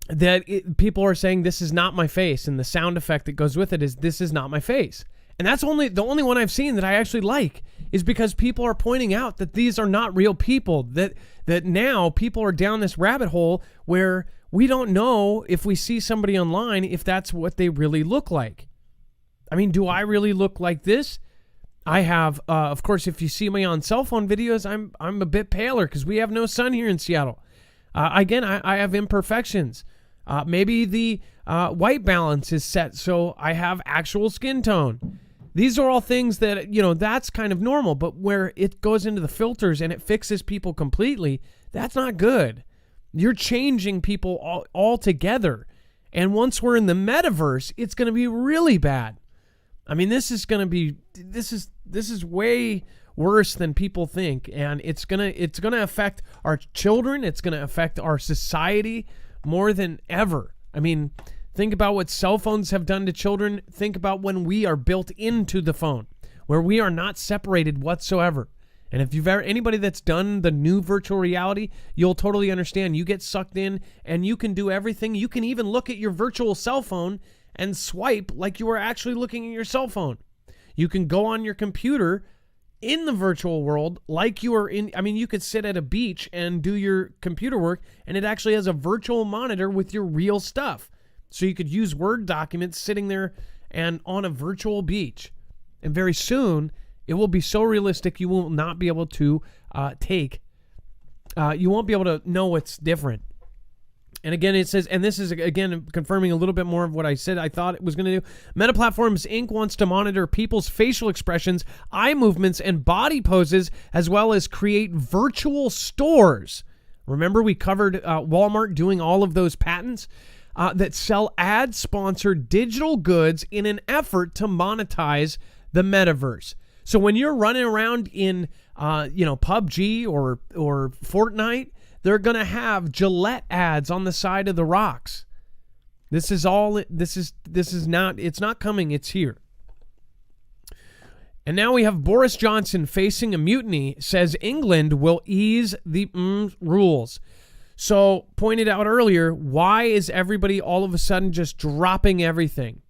that people are saying this is not my face. And the sound effect that goes with it is this is not my face. And that's the only one I've seen that I actually like is because people are pointing out that these are not real people. That now people are down this rabbit hole where we don't know if we see somebody online if that's what they really look like. I mean, do I really look like this? I have, of course, if you see me on cell phone videos, I'm a bit paler because we have no sun here in Seattle. Again, I have imperfections. Maybe the white balance is set so I have actual skin tone. These are all things that, that's kind of normal, but where it goes into the filters and it fixes people completely, that's not good. You're changing people altogether. And once we're in the metaverse, it's going to be really bad. I mean, this is way worse than people think, and it's going to affect our children, it's going to affect our society more than ever. I mean, think about what cell phones have done to children. Think about when we are built into the phone, where we are not separated whatsoever. And if you've ever, anybody that's done the new virtual reality, you'll totally understand. You get sucked in and you can do everything. You can even look at your virtual cell phone and swipe like you were actually looking at your cell phone. You can go on your computer in the virtual world like you are in. I mean, you could sit at a beach and do your computer work, and it actually has a virtual monitor with your real stuff. So you could use Word documents sitting there and on a virtual beach. And very soon, it will be so realistic you will not be able to you won't be able to know what's different. And again, it says, and this is, again, confirming a little bit more of what I said I thought it was going to do. Meta Platforms Inc. wants to monitor people's facial expressions, eye movements, and body poses, as well as create virtual stores. Remember, we covered Walmart doing all of those patents that sell ad-sponsored digital goods in an effort to monetize the metaverse. So when you're running around in, PUBG or Fortnite, they're going to have Gillette ads on the side of the rocks. This is not, it's not coming, it's here. And now we have Boris Johnson facing a mutiny, says England will ease the rules. So, pointed out earlier, why is everybody all of a sudden just dropping everything?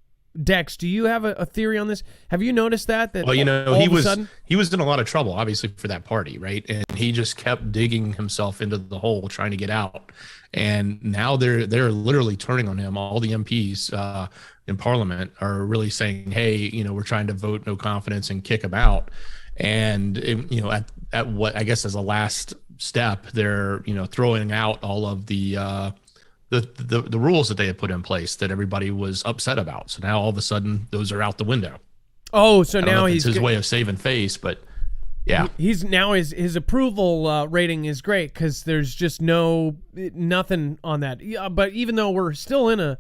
Dex, do you have a theory on this? Have you noticed that? Well, he was in a lot of trouble, obviously, for that party, right? And he just kept digging himself into the hole, trying to get out. And now they're literally turning on him. All the MPs in Parliament are really saying, "Hey, we're trying to vote no confidence and kick him out." And at what I guess as a last step, they're throwing out all of the rules that they had put in place that everybody was upset about. So now all of a sudden those are out the window. Oh, so now he's his way of saving face, but yeah, he's now his approval rating is great because there's just nothing on that. Yeah, but even though we're still in a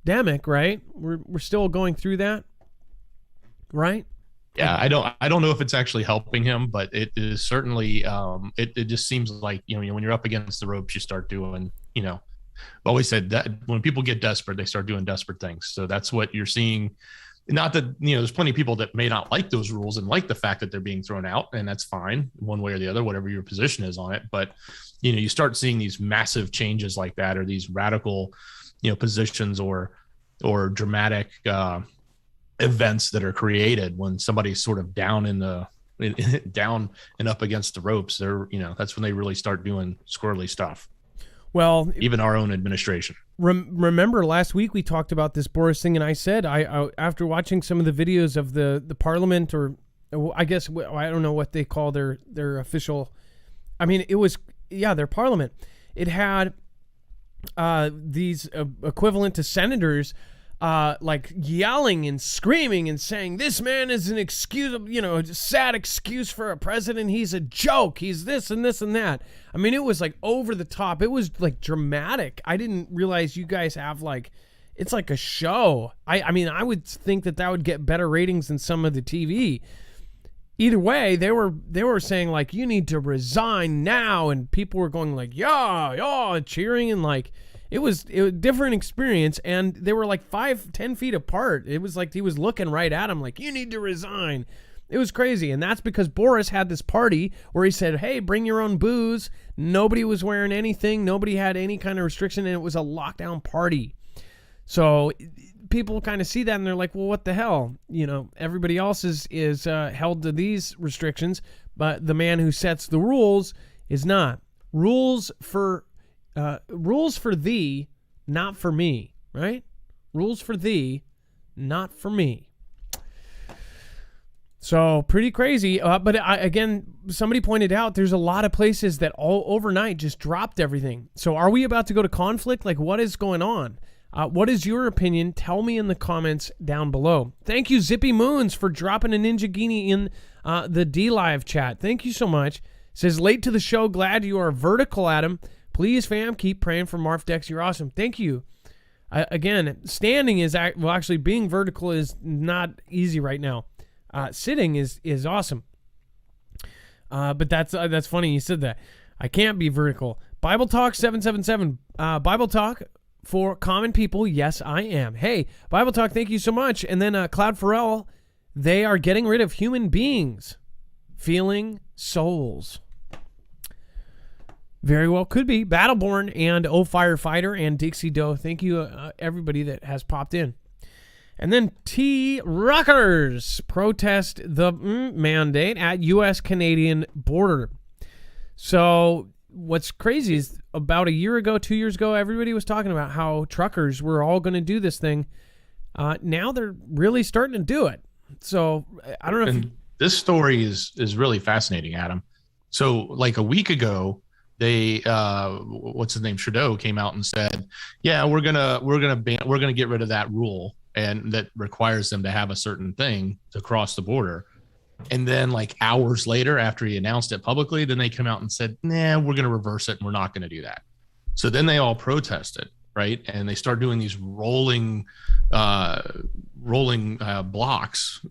pandemic, right? We're still going through that, right? Yeah, I don't know if it's actually helping him, but it is certainly it just seems like when you're up against the ropes, you start doing always said that when people get desperate, they start doing desperate things. So that's what you're seeing. Not that, there's plenty of people that may not like those rules and like the fact that they're being thrown out, and that's fine one way or the other, whatever your position is on it. But, you start seeing these massive changes like that, or these radical, positions or dramatic events that are created when somebody's sort of down down and up against the ropes. They're, that's when they really start doing squirrely stuff. Well, even our own administration. Remember last week we talked about this Boris thing, and I said I after watching some of the videos of the Parliament, or I guess I don't know what they call their official. I mean, it was their Parliament. It had these equivalent to senators like yelling and screaming and saying, "This man is an excuse, a sad excuse for a president. He's a joke. He's this and this and that." I mean, it was like over the top. It was like dramatic. I didn't realize you guys have it's like a show. I mean, I would think that would get better ratings than some of the TV. Either way, they were saying you need to resign now, and people were going yeah, cheering, and It was a different experience, and they were like 5-10 feet apart. It was like he was looking right at him like, you need to resign. It was crazy, and that's because Boris had this party where he said, hey, bring your own booze. Nobody was wearing anything. Nobody had any kind of restriction, and it was a lockdown party. So people kind of see that, and they're like, well, what the hell? You know, everybody else is held to these restrictions, but the man who sets the rules is not. Rules for thee, not for me, right? Rules for thee, not for me. So pretty crazy. But again, somebody pointed out there's a lot of places that all overnight just dropped everything. So are we about to go to conflict? Like, what is going on? What is your opinion? Tell me in the comments down below. Thank you, Zippy Moons, for dropping a Ninja Guinea in the D-Live chat. Thank you so much. Says, late to the show. Glad you are vertical, Adam. Please, fam, keep praying for Marf Dex. You're awesome. Thank you. Again, standing is, well, actually being vertical is not easy right now. Sitting is awesome. But that's funny you said that. I can't be vertical. Bible Talk 777. Bible Talk for common people. Yes, I am. Hey, Bible Talk, thank you so much. And then Cloud Pharrell, they are getting rid of human beings. Feeling souls. Very well could be. Battleborn and O Firefighter and Dixie Doe. Thank you, everybody that has popped in. And then T. Ruckers protest the mandate at U.S.-Canadian border. So what's crazy is about a year ago, 2 years ago, everybody was talking about how truckers were all going to do this thing. Now they're really starting to do it. So I don't know. This story is really fascinating, Adam. So like a week ago, they what's his name, Trudeau came out and said, yeah, we're gonna get rid of that rule, and that requires them to have a certain thing to cross the border. And then like hours later, after he announced it publicly, then they come out and said, nah, we're going to reverse it and we're not going to do that. So then they all protested, right? And they start doing these rolling blocks,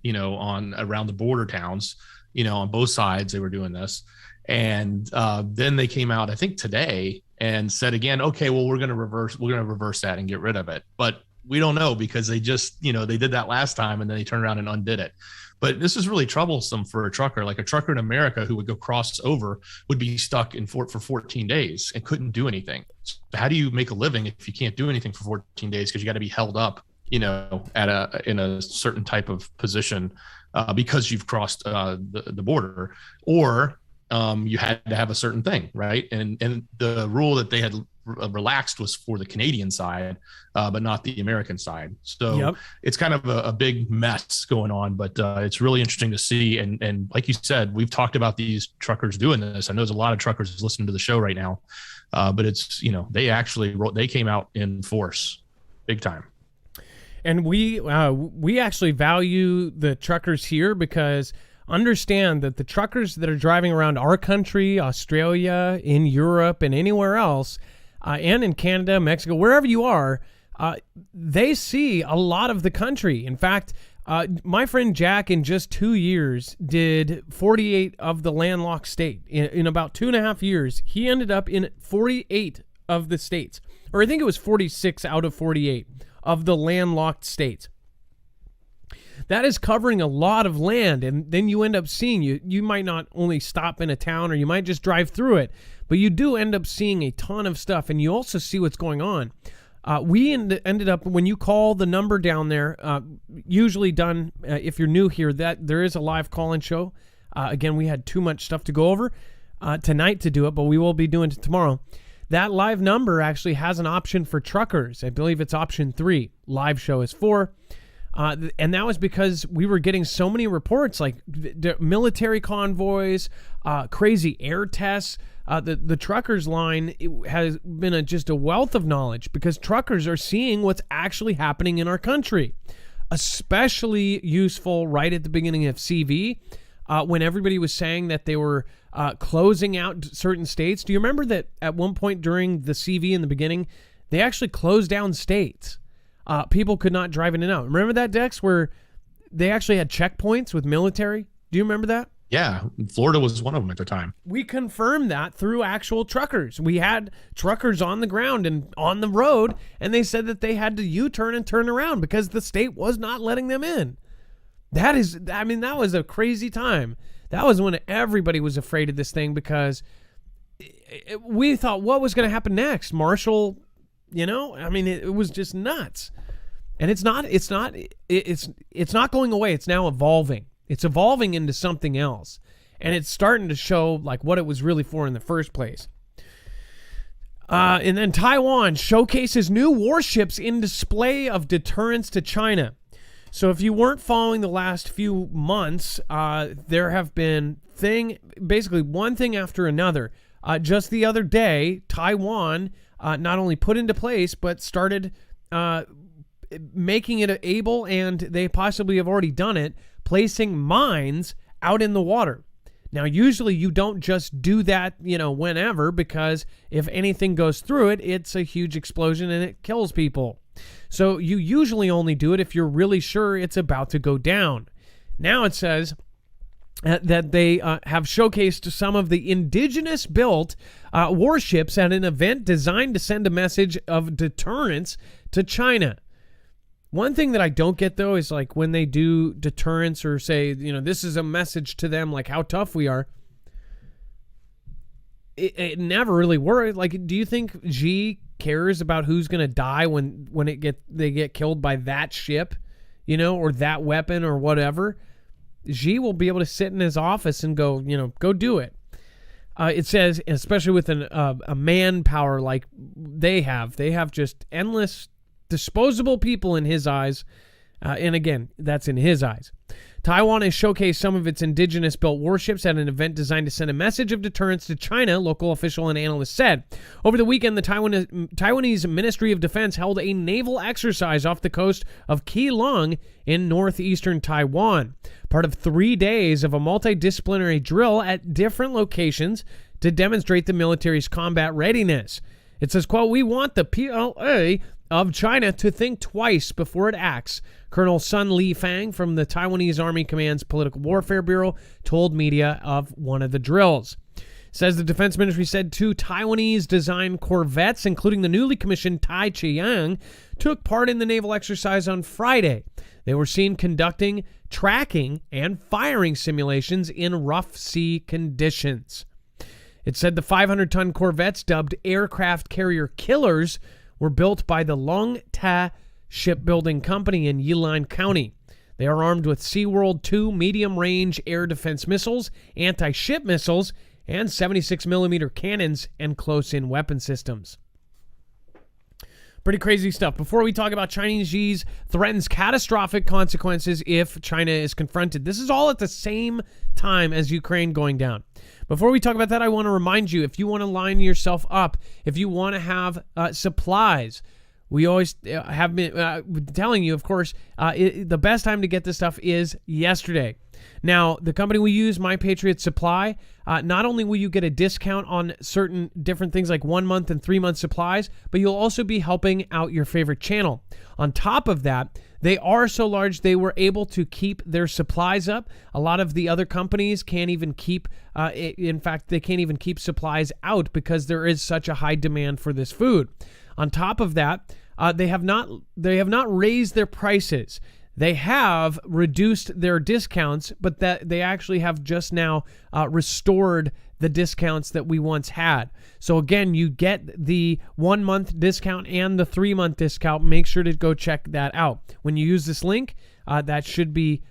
you know, on around the border towns, you know, on both sides, they were doing this. And then they came out, I think today, and said again, okay, well, we're going to reverse that and get rid of it. But we don't know, because they just, you know, they did that last time and then they turned around and undid it. But this is really troublesome for a trucker. Like a trucker in America who would go cross over would be stuck in for 14 days and couldn't do anything. So how do you make a living if you can't do anything for 14 days? Because you got to be held up, you know, in a certain type of position because you've crossed the border, or you had to have a certain thing, right? And the rule that they had relaxed was for the Canadian side, but not the American side. So It's kind of a big mess going on, but it's really interesting to see. And like you said, we've talked about these truckers doing this. I know there's a lot of truckers listening to the show right now, but it's, you know, they came out in force big time. And we actually value the truckers here, because understand that the truckers that are driving around our country, Australia, in Europe, and anywhere else, and in Canada, Mexico, wherever you are, they see a lot of the country. In fact, my friend Jack, in just 2 years, did 48 of the landlocked state. In about 2.5 years, he ended up in 48 of the states. Or I think it was 46 out of 48 of the landlocked states. That is covering a lot of land, and then you end up seeing, you might not only stop in a town, or you might just drive through it, but you do end up seeing a ton of stuff, and you also see what's going on. We ended up, when you call the number down there, usually done, if you're new here, that there is a live call-in show. Again, we had too much stuff to go over tonight to do it, but we will be doing it tomorrow. That live number actually has an option for truckers. I believe it's option 3. Live show is 4. And that was because we were getting so many reports, like military convoys, crazy air tests. The truckers line has been just a wealth of knowledge, because truckers are seeing what's actually happening in our country. Especially useful right at the beginning of CV, when everybody was saying that they were closing out certain states. Do you remember that at one point during the CV in the beginning, they actually closed down states? People could not drive in and out. Remember that, Dex, where they actually had checkpoints with military? Do you remember that? Yeah, Florida was one of them at the time. We confirmed that through actual truckers. We had truckers on the ground and on the road, and they said that they had to U-turn and turn around because the state was not letting them in. That was a crazy time. That was when everybody was afraid of this thing because we thought, what was going to happen next? Marshall, it was just nuts. And it's not going away. It's now evolving. It's evolving into something else. And it's starting to show like what it was really for in the first place. And then Taiwan showcases new warships in display of deterrence to China. So if you weren't following the last few months, there have been basically one thing after another. Just the other day, Taiwan not only put into place, but started making it able, and they possibly have already done it, placing mines out in the water. Now, usually you don't just do that, whenever, because if anything goes through it, it's a huge explosion and it kills people. So you usually only do it if you're really sure it's about to go down. Now it says that they have showcased some of the indigenous-built warships at an event designed to send a message of deterrence to China. One thing that I don't get, though, is like when they do deterrence or say, this is a message to them, like how tough we are. It never really works. Like, do you think Xi cares about who's going to die when they get killed by that ship, or that weapon or whatever? Xi will be able to sit in his office and go, go do it. It says, especially with a manpower like they have just endless disposable people in his eyes. And again, that's in his eyes. Taiwan has showcased some of its indigenous-built warships at an event designed to send a message of deterrence to China, local official and analyst said. Over the weekend, the Taiwanese Ministry of Defense held a naval exercise off the coast of Keelung in northeastern Taiwan, part of 3 days of a multidisciplinary drill at different locations to demonstrate the military's combat readiness. It says, quote, "We want the PLA of China to think twice before it acts," Colonel Sun Li Fang from the Taiwanese Army Command's Political Warfare Bureau told media of one of the drills. Says the Defense Ministry said 2 Taiwanese-designed corvettes, including the newly commissioned Tai Chiang, took part in the naval exercise on Friday. They were seen conducting tracking and firing simulations in rough sea conditions. It said the 500-ton corvettes, dubbed aircraft carrier killers, were built by the Long Ta Shipbuilding Company in Yilan County. They are armed with SeaWorld 2 medium-range air defense missiles, anti-ship missiles, and 76mm cannons and close-in weapon systems. Pretty crazy stuff. Before we talk about Chinese Xi's threatens catastrophic consequences if China is confronted. This is all at the same time as Ukraine going down. Before we talk about that, I want to remind you, if you want to line yourself up, if you want to have supplies, we always have been telling you, of course, the best time to get this stuff is yesterday. Now, the company we use, My Patriot Supply, not only will you get a discount on certain different things like 1 month and 3 month supplies, but you'll also be helping out your favorite channel. On top of that, they are so large they were able to keep their supplies up. A lot of the other companies can't even keep, in fact, they can't even keep supplies out because there is such a high demand for this food. On top of that, they have not raised their prices. They have reduced their discounts, but that they actually have just now restored the discounts that we once had. So again, you get the 1 month discount and the 3 month discount. Make sure to go check that out. When you use this link, that should be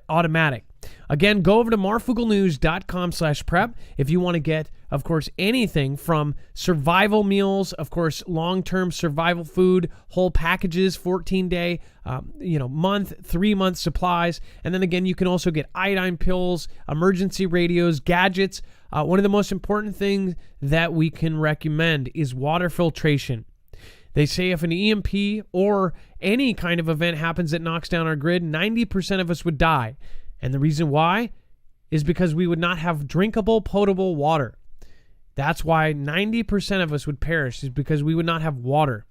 automatic. Again, go over to marfooglenews.com/prep if you want to get, of course, anything from survival meals, of course, long-term survival food, whole packages, 14-day, month, 3 month supplies. And then again, you can also get iodine pills, emergency radios, gadgets. One of the most important things that we can recommend is water filtration. They say if an EMP or any kind of event happens that knocks down our grid, 90% of us would die. And the reason why is because we would not have drinkable, potable water. That's why 90% of us would perish, is because we would not have water.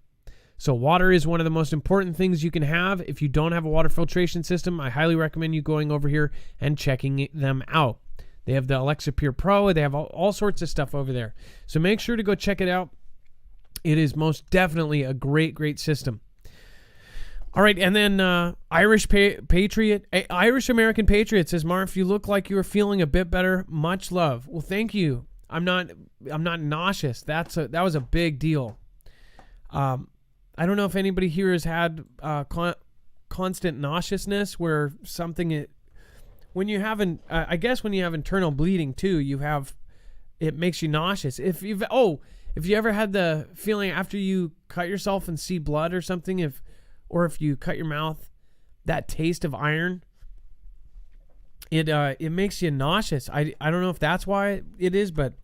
So water is one of the most important things you can have. If you don't have a water filtration system, I highly recommend you going over here and checking them out. They have the Alexa Peer Pro. They have all sorts of stuff over there. So make sure to go check it out. It is most definitely a great, great system. All right, and then Irish American Patriot says, Marf, you look like you are feeling a bit better. Much love. Well, thank you. I'm not nauseous. That was a big deal. I don't know if anybody here has had constant nauseousness where something when you have I guess when you have internal bleeding too, it makes you nauseous. If you ever had the feeling after you cut yourself and see blood or something, or if you cut your mouth, that taste of iron, it makes you nauseous. I don't know if that's why it is, but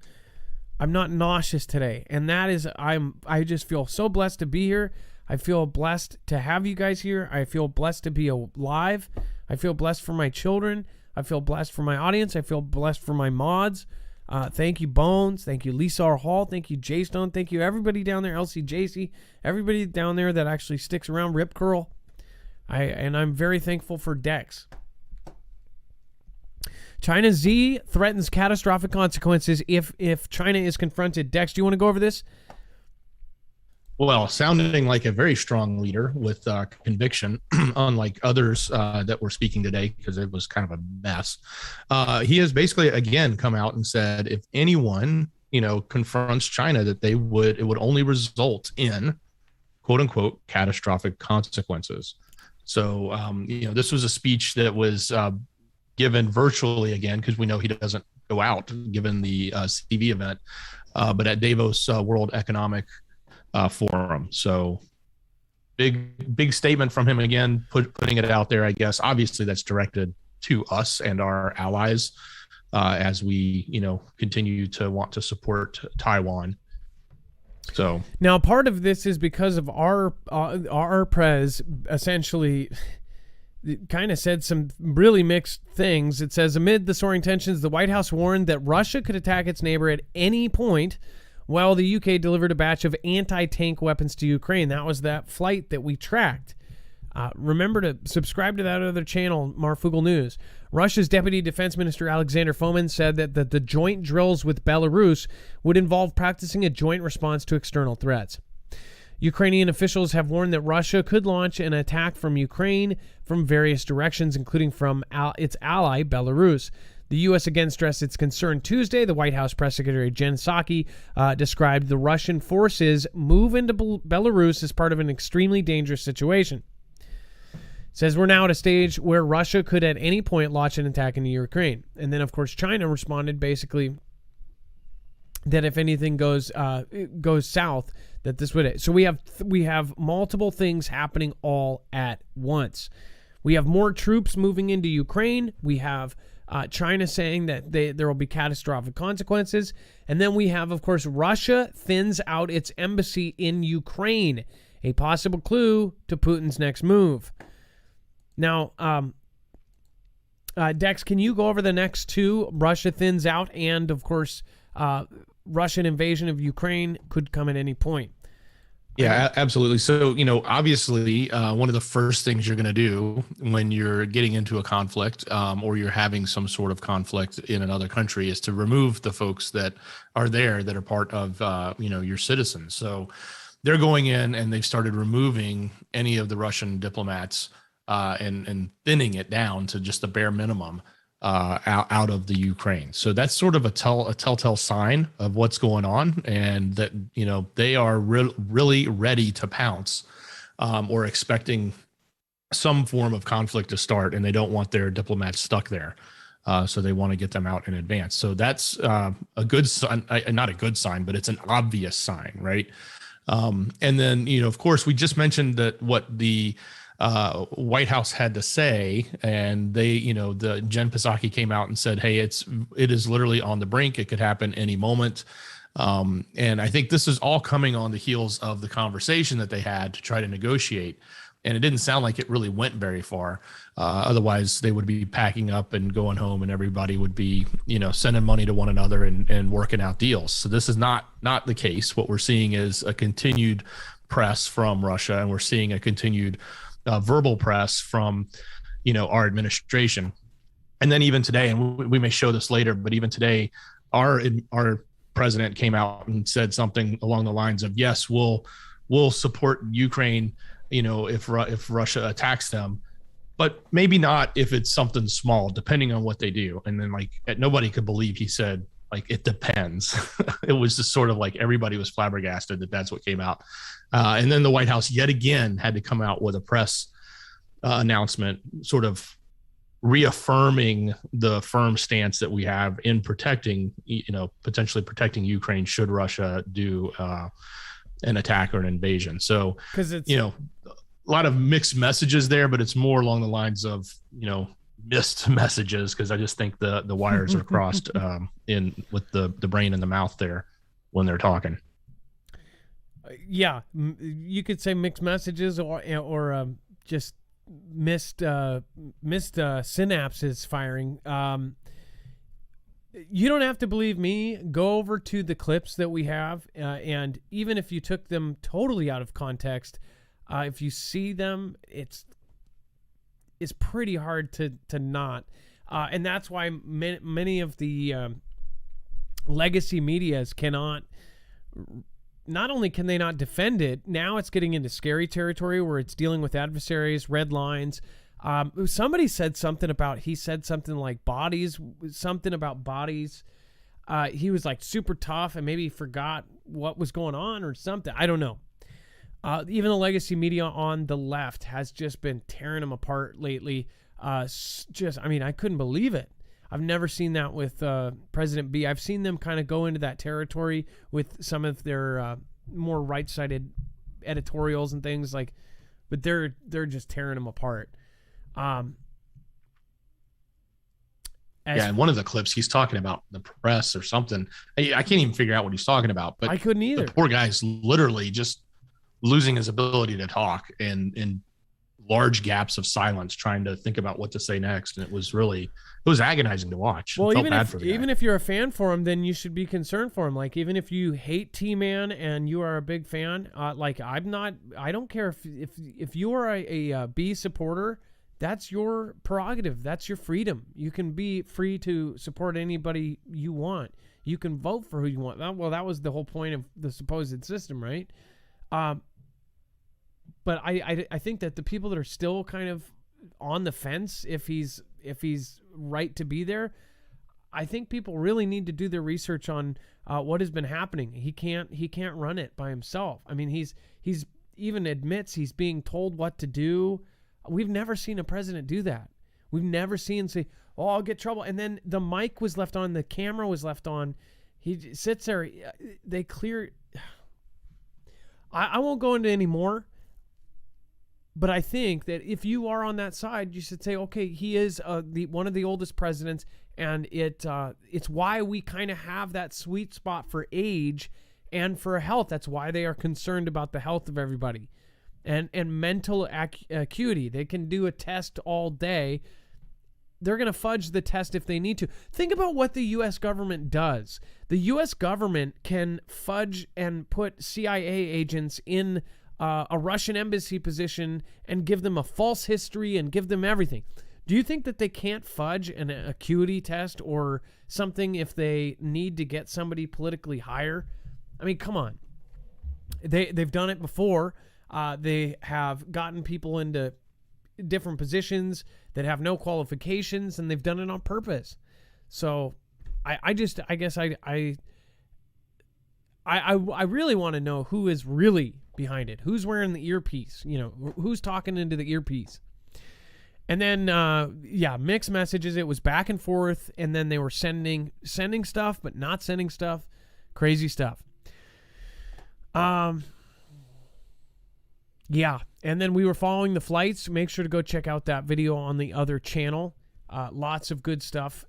I'm not nauseous today. And that is, I just feel so blessed to be here. I feel blessed to have you guys here. I feel blessed to be alive. I feel blessed for my children. I feel blessed for my audience. I feel blessed for my mods. Thank you, Bones. Thank you, Lisa R. Hall. Thank you, Jay Stone. Thank you, everybody down there, LCJC. Everybody down there that actually sticks around. Rip Curl. And I'm very thankful for Dex. China Z threatens catastrophic consequences if China is confronted. Dex, do you want to go over this? Well, sounding like a very strong leader with conviction, unlike others that were speaking today, because it was kind of a mess. He has basically, again, come out and said if anyone, confronts China, that it would only result in, quote unquote, catastrophic consequences. So, this was a speech that was given virtually again, because we know he doesn't go out given the CV event, but at Davos World Economic Forum. So big statement from him again, putting it out there, I guess. Obviously that's directed to us and our allies as we, continue to want to support Taiwan. So now part of this is because of our prez essentially kind of said some really mixed things. It says, amid the soaring tensions, the White House warned that Russia could attack its neighbor at any point, while the UK delivered a batch of anti-tank weapons to Ukraine. That was that flight that we tracked. Remember to subscribe to that other channel, Marfoogle News. Russia's Deputy Defense Minister Alexander Fomin said that the joint drills with Belarus would involve practicing a joint response to external threats. Ukrainian officials have warned that Russia could launch an attack from Ukraine from various directions, including from its ally, Belarus. The U.S. again stressed its concern Tuesday. The White House Press Secretary Jen Psaki described the Russian forces' move into Belarus as part of an extremely dangerous situation. Says we're now at a stage where Russia could at any point launch an attack into Ukraine. And then, of course, China responded basically that if anything goes south, that this would. So we have multiple things happening all at once. We have more troops moving into Ukraine. We have China saying that there will be catastrophic consequences. And then we have, of course, Russia thins out its embassy in Ukraine, a possible clue to Putin's next move. Now, Dex, can you go over the next two? Russia thins out and, of course, Russian invasion of Ukraine could come at any point. Yeah, absolutely. So, obviously, one of the first things you're going to do when you're getting into a conflict or you're having some sort of conflict in another country is to remove the folks that are there that are part of, your citizens. So they're going in and they've started removing any of the Russian diplomats and thinning it down to just the bare minimum out of the Ukraine. So that's sort of a telltale sign of what's going on, and that they are really ready to pounce or expecting some form of conflict to start, and they don't want their diplomats stuck there. So they want to get them out in advance. So that's a good sign, not a good sign, but it's an obvious sign, right? And then of course, we just mentioned that what the White House had to say, and they, the Jen Psaki came out and said, hey, it is literally on the brink. It could happen any moment. And I think this is all coming on the heels of the conversation that they had to try to negotiate. And it didn't sound like it really went very far. Otherwise they would be packing up and going home, and everybody would be, sending money to one another and working out deals. So this is not the case. What we're seeing is a continued press from Russia, and we're seeing a continued verbal press from, our administration. And then even today, and we may show this later, but even today, our president came out and said something along the lines of, yes, we'll support Ukraine, if Russia attacks them, but maybe not if it's something small, depending on what they do. And then nobody could believe he said, it depends. It was just sort of like everybody was flabbergasted that that's what came out. And then the White House yet again had to come out with a press announcement, sort of reaffirming the firm stance that we have in protecting, potentially protecting Ukraine should Russia do an attack or an invasion. So, because it's, a lot of mixed messages there, but it's more along the lines of, missed messages, because I just think the wires are crossed in with the brain and the mouth there when they're talking. Yeah, you could say mixed messages or just missed synapses firing. You don't have to believe me. Go over to the clips that we have, and even if you took them totally out of context, if you see them, it's pretty hard to not. And that's why many of the legacy medias cannot. Not only can they not defend it, now it's getting into scary territory where it's dealing with adversaries, red lines. Somebody said something about, he said something like bodies, something about bodies. He was like super tough and maybe forgot what was going on or something. I don't know. Even the legacy media on the left has just been tearing him apart lately. I couldn't believe it. I've never seen that with President B. I've seen them kind of go into that territory with some of their more right-sided editorials and things but they're just tearing them apart. In one of the clips, he's talking about the press or something. I can't even figure out what he's talking about. But I couldn't either. The poor guy's literally just losing his ability to talk and in large gaps of silence, trying to think about what to say next. And it was agonizing to watch. Well, even if you're a fan for him, then you should be concerned for him. Even if you hate T-Man and you are a big fan, I don't care if you are a B supporter, that's your prerogative. That's your freedom. You can be free to support anybody you want. You can vote for who you want. Well, that was the whole point of the supposed system, right? But I think that the people that are still kind of on the fence, if he's right to be there, I think people really need to do their research on what has been happening. He can't run it by himself. I mean, he's even admits he's being told what to do. We've never seen a president do that. We've never seen say, "Oh, I'll get trouble," and then the mic was left on, the camera was left on. He sits there. They clear. I won't go into any more. But I think that if you are on that side, you should say, okay, he is one of the oldest presidents, and it's why we kind of have that sweet spot for age and for health. That's why they are concerned about the health of everybody and mental acuity. They can do a test all day. They're going to fudge the test if they need to. Think about what the U.S. government does. The U.S. government can fudge and put CIA agents in a Russian embassy position and give them a false history and give them everything. Do you think that they can't fudge an acuity test or something if they need to get somebody politically higher? I mean, come on. They've done it before. They have gotten people into different positions that have no qualifications, and they've done it on purpose. So I guess I really want to know who is really behind it. Who's wearing the earpiece? Who's talking into the earpiece? And then, mixed messages. It was back and forth, and then they were sending stuff, but not sending stuff. Crazy stuff. And then we were following the flights. Make sure to go check out that video on the other channel. Lots of good stuff.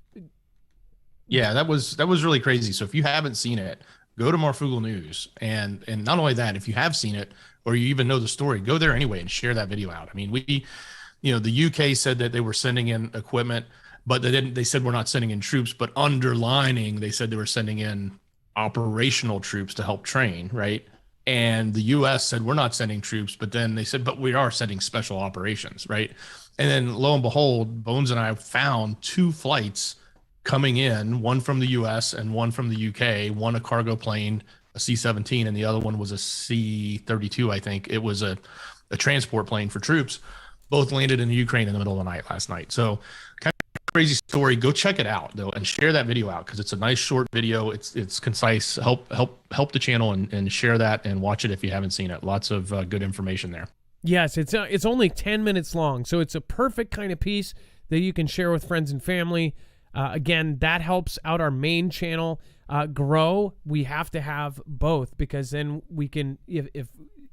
Yeah, that was really crazy. So if you haven't seen it, go to Marfoogle News, and not only that, if you have seen it or you even know the story, go there anyway and share that video out. I mean, the UK said that they were sending in equipment, but they said we're not sending in troops, but underlining, they said they were sending in operational troops to help train, right? And the U.S. said, we're not sending troops, but then they said, but we are sending special operations, right? And then lo and behold, Bones and I found 2 flights coming in, one from the U.S. and one from the U.K., one a cargo plane, a C-17, and the other one was a C-32, I think. It was a transport plane for troops. Both landed in Ukraine in the middle of the night last night. So kind of crazy story. Go check it out, though, and share that video out, because it's a nice short video. It's concise. Help the channel and share that and watch it if you haven't seen it. Lots of good information there. Yes, it's only 10 minutes long, so it's a perfect kind of piece that you can share with friends and family. Again, that helps out our main channel grow. We have to have both, because then we can, if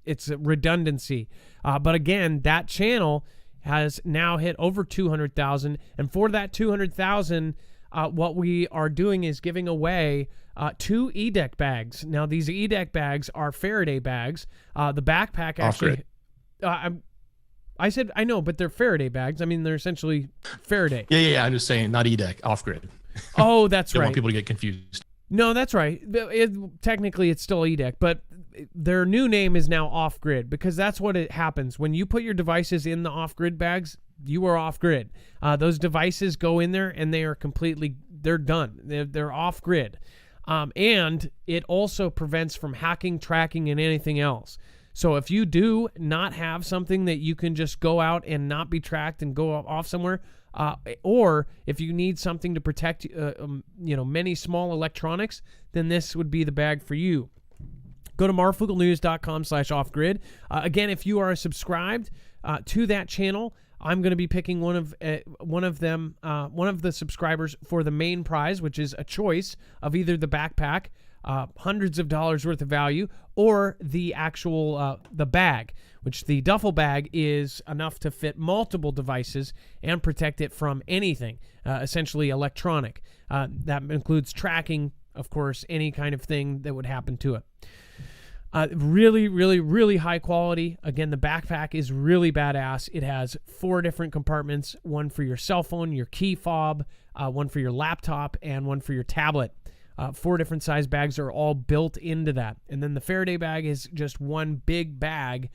it's a redundancy. But again, that channel has now hit over 200,000, and for that 200,000, what we are doing is giving away 2 E-Deck bags. Now, these E-Deck bags are Faraday bags. The backpack actually. I said, I know, but they're Faraday bags. I mean, they're essentially Faraday. Yeah. I'm just saying, not E-Deck, off-grid. Oh, that's right. I don't want people to get confused. No, that's right. Technically, it's still E-Deck, but their new name is now off-grid, because that's what it happens. When you put your devices in the off-grid bags, you are off-grid. Those devices go in there, and they're done. They're off-grid. And it also prevents from hacking, tracking, and anything else. So if you do not have something that you can just go out and not be tracked and go off somewhere, or if you need something to protect, many small electronics, then this would be the bag for you. Go to marfooglenews.com/offgrid. Again, if you are subscribed to that channel, I'm going to be picking one of the subscribers for the main prize, which is a choice of either the backpack, hundreds of dollars worth of value, or the actual the bag, which the duffel bag is enough to fit multiple devices and protect it from anything, essentially electronic. That includes tracking, of course, any kind of thing that would happen to it. Really, really, really high quality. Again, the backpack is really badass. It has 4 different compartments, one for your cell phone, your key fob, one for your laptop, and one for your tablet. 4 different size bags are all built into that. And then the Faraday bag is just one big bag,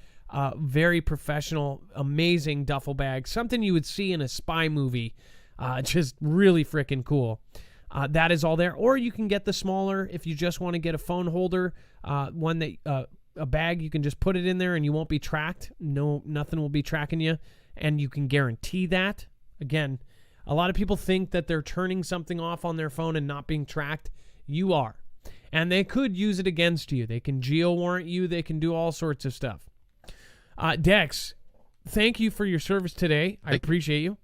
very professional, amazing duffel bag, something you would see in a spy movie. Just really freaking cool. That is all there. Or you can get the smaller, if you just want to get a phone holder, one that a bag, you can just put it in there and you won't be tracked. No, nothing will be tracking you, and you can guarantee that. Again, a lot of people think that they're turning something off on their phone and not being tracked. You are. And they could use it against you. They can geo-warrant you. They can do all sorts of stuff. Dex, thank you for your service today. I appreciate you.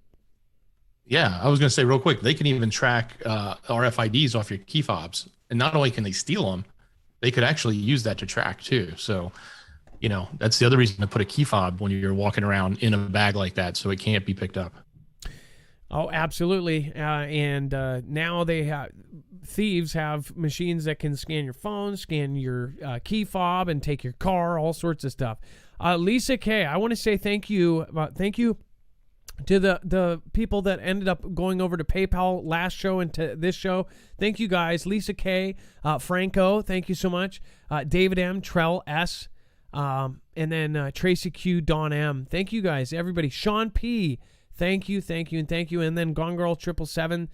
Yeah, I was going to say real quick, they can even track RFIDs off your key fobs. And not only can they steal them, they could actually use that to track too. So, that's the other reason to put a key fob when you're walking around in a bag like that, so it can't be picked up. Oh, absolutely. And now thieves have machines that can scan your phone, scan your key fob, and take your car, all sorts of stuff. Lisa K, I want to say thank you. Thank you to the people that ended up going over to PayPal last show and to this show. Thank you guys. Lisa K, Franco, thank you so much. David M, Trell S, and then Tracy Q, Don M. Thank you guys, everybody. Sean P, thank you. And then Gone Girl 777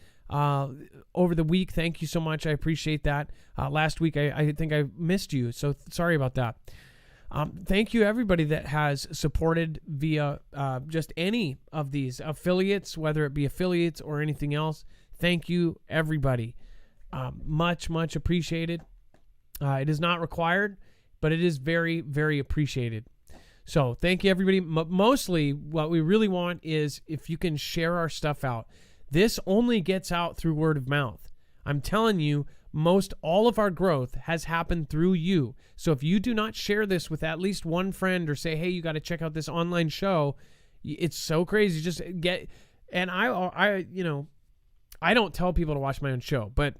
over the week. Thank you so much. I appreciate that. Last week, I think I missed you, so sorry about that. Thank you, everybody that has supported via just any of these affiliates, whether it be affiliates or anything else. Thank you, everybody. Much, much appreciated. It is not required, but it is very, very appreciated. So thank you, everybody. Mostly what we really want is if you can share our stuff out. This only gets out through word of mouth. I'm telling you, most all of our growth has happened through you. So if you do not share this with at least one friend or say, hey, you got to check out this online show, it's so crazy. Just get, and I don't tell people to watch my own show, but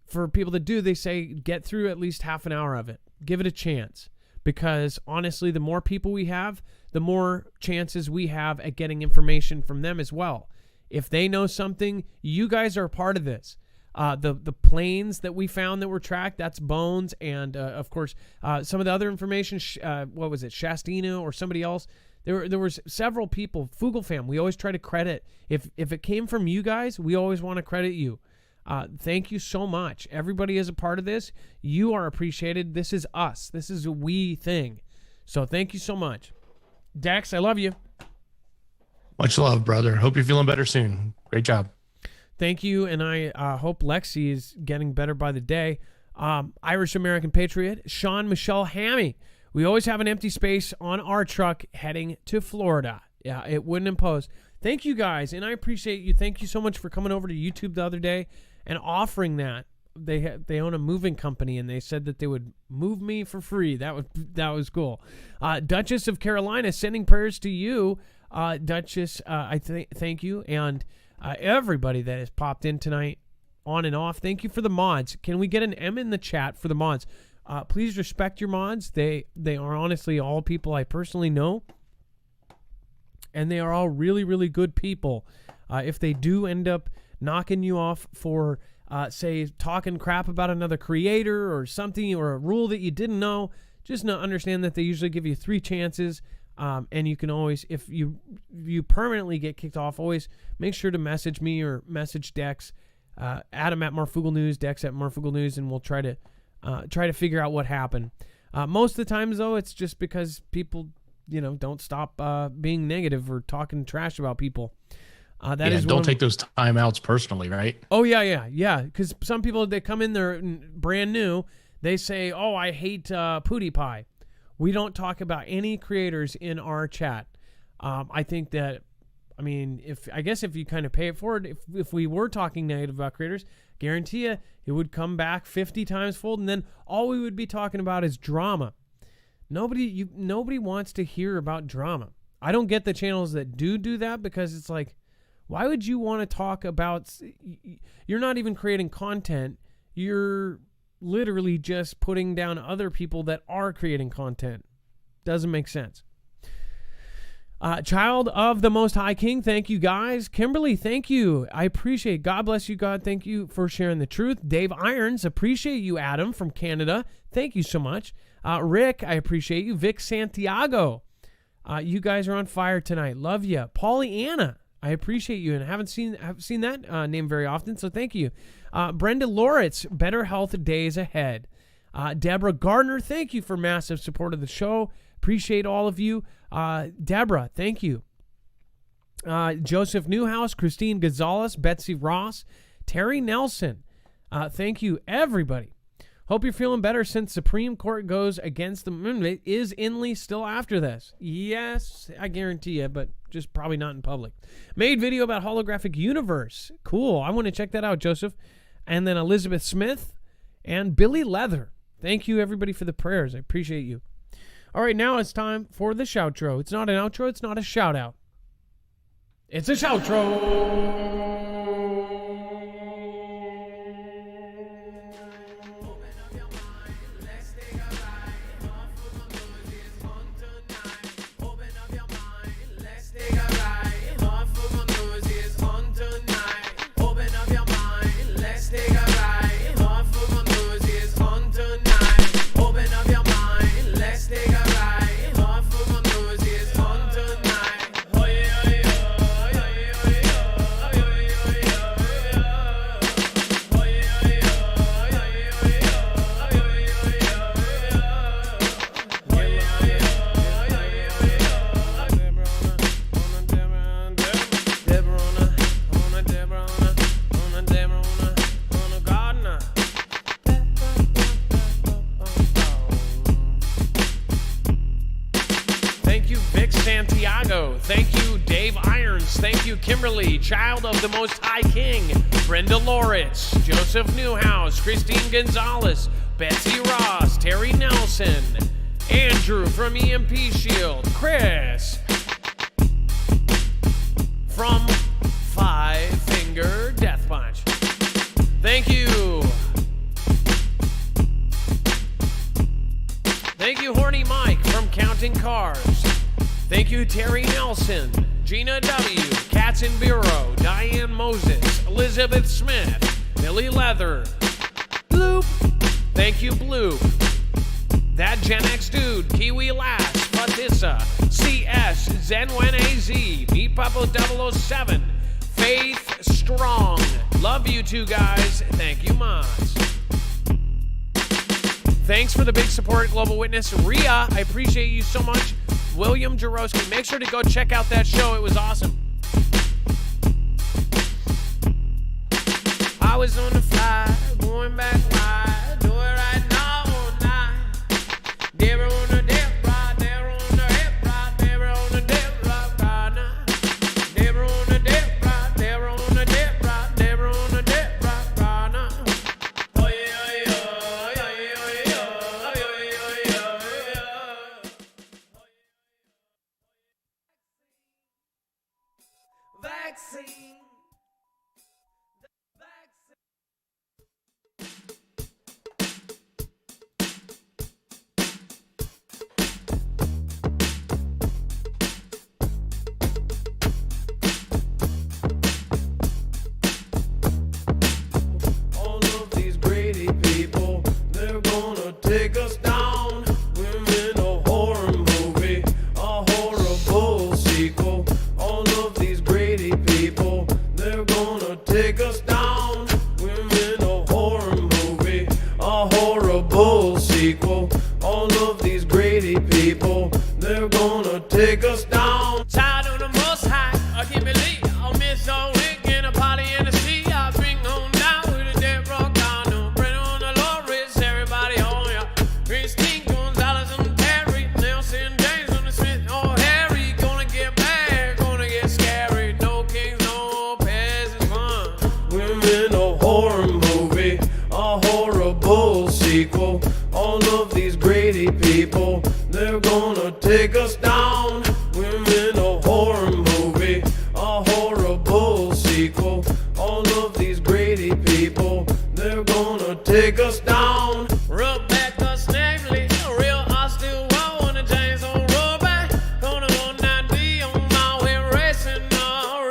for people that do, they say get through at least half an hour of it. Give it a chance. Because honestly, the more people we have, the more chances we have at getting information from them as well. If they know something, you guys are a part of this. The planes that we found that were tracked, that's Bones, and of course some of the other information. What was it, Shastina or somebody else? There was several people. Foogle fam, we always try to credit. If it came from you guys, we always want to credit you. Thank you so much. Everybody is a part of this. You are appreciated. This is us. This is a we thing. So thank you so much. Dex, I love you. Much love, brother. Hope you're feeling better soon. Great job. Thank you, and I hope Lexi is getting better by the day. Irish American Patriot, Sean Michelle Hammy. We always have an empty space on our truck heading to Florida. Yeah, it wouldn't impose. Thank you guys, and I appreciate you. Thank you so much for coming over to YouTube the other day and offering that. They own a moving company, and they said that they would move me for free. That was cool. Duchess of Carolina, sending prayers to you, Duchess. Thank you, and everybody that has popped in tonight, on and off. Thank you for the mods. Can we get an M in the chat for the mods? Please respect your mods. They are honestly all people I personally know, and they are all really, really good people. If they do end up knocking you off for say talking crap about another creator or something, or a rule that you didn't know, just understand that they usually give you 3 chances, and you can always, if you permanently get kicked off, always make sure to message me or message Dex, Adam at Marfoogle News, Dex at Marfoogle News, and we'll try to figure out what happened. Most of the times though, it's just because people don't stop being negative or talking trash about people. Don't take those timeouts personally, right? Oh, yeah. Because some people, they come in, they're brand new. They say, oh, I hate Pootie Pie. We don't talk about any creators in our chat. I think that, if you kind of pay it forward, if we were talking negative about creators, guarantee you it would come back 50 times fold, and then all we would be talking about is drama. Nobody wants to hear about drama. I don't get the channels that do that, because it's like, why would you want to talk about? You're not even creating content. You're literally just putting down other people that are creating content. Doesn't make sense. Child of the Most High King, thank you guys. Kimberly, thank you. I appreciate it. God bless you, God. Thank you for sharing the truth. Dave Irons, appreciate you. Adam from Canada, thank you so much. Rick, I appreciate you. Vic Santiago, you guys are on fire tonight. Love you. Pollyanna, I appreciate you, and I haven't seen that name very often, so thank you. Brenda Loritz, better health days ahead. Deborah Gardner, thank you for massive support of the show. Appreciate all of you. Deborah, thank you. Joseph Newhouse, Christine Gonzalez, Betsy Ross, Terry Nelson, thank you, everybody. Hope you're feeling better since Supreme Court goes against the... Is Inley still after this? Yes, I guarantee you, but just probably not in public. Made video about holographic universe. Cool. I want to check that out, Joseph. And then Elizabeth Smith and Billy Leather. Thank you, everybody, for the prayers. I appreciate you. All right, now it's time for the shoutro. It's not an outro. It's not a shout-out. It's a shoutro. Thank you, Dave Irons. Thank you, Kimberly, Child of the Most High King, Brenda Loritz, Joseph Newhouse, Christine Gonzalez, Betsy Ross, Terry Nelson, Andrew from EMP Shield, Chris from Five Finger Death Punch. Thank you. Thank you, Horny Mike from Counting Cars. Thank you, Terry Nelson, Gina W., Katz and Bureau, Diane Moses, Elizabeth Smith, Billy Leather, Bloop, thank you, Bloop. That Gen X dude, Kiwi Lass, Fatissa, CS, Zenwen AZ, Meat Puppo 007, Faith Strong. Love you two guys. Thank you, mods. Thanks for the big support, Global Witness. Rhea, I appreciate you so much. William Jaroski, make sure to go check out that show. It was awesome. I was on the fly, going back wide. Do it right now all night. Never on the dip ride, never on the hip ride, never on the dip ride, right now. Never on the dip ride, never on the dip ride, never on the dip ride, right now. Oh yeah, yeah, yeah, yeah, yeah, yeah, yeah, yeah. Vaccine. Take us down. We're in a horror movie, a horrible sequel. All of these Grady people, they're gonna take us down. We're in a horror movie, a horrible sequel. All of these Grady people, they're gonna take us down. Tired of the most high, I can't believe I'll miss all week in a party in the sea. I bring home down with a dead rock down. No bread on the Loris, everybody on ya. Christine Gonzalez and Terry, Nelson James on the Smith, oh Harry. Gonna get bad, gonna get scary. No kings, no peasants, fun. We're in a horror movie, a horrible sequel. All of these Grady people, they're gonna take us down. We're in a horror movie, a horrible sequel. All of these Grady people, they're gonna take us down. Rebecca Snavely, a real hostile wow on the James on rollback. Gonna on that D on my way racing,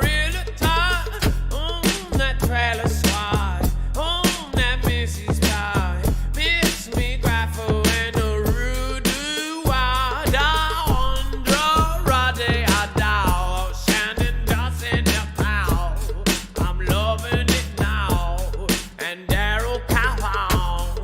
really tired. On that trailer slide, on that Mrs. Pie. Miss me, Grapho, and the Rudu. I die under Roddy, I die. Shannon Johnson, the pow. I'm loving it now. And Daryl Cowhound.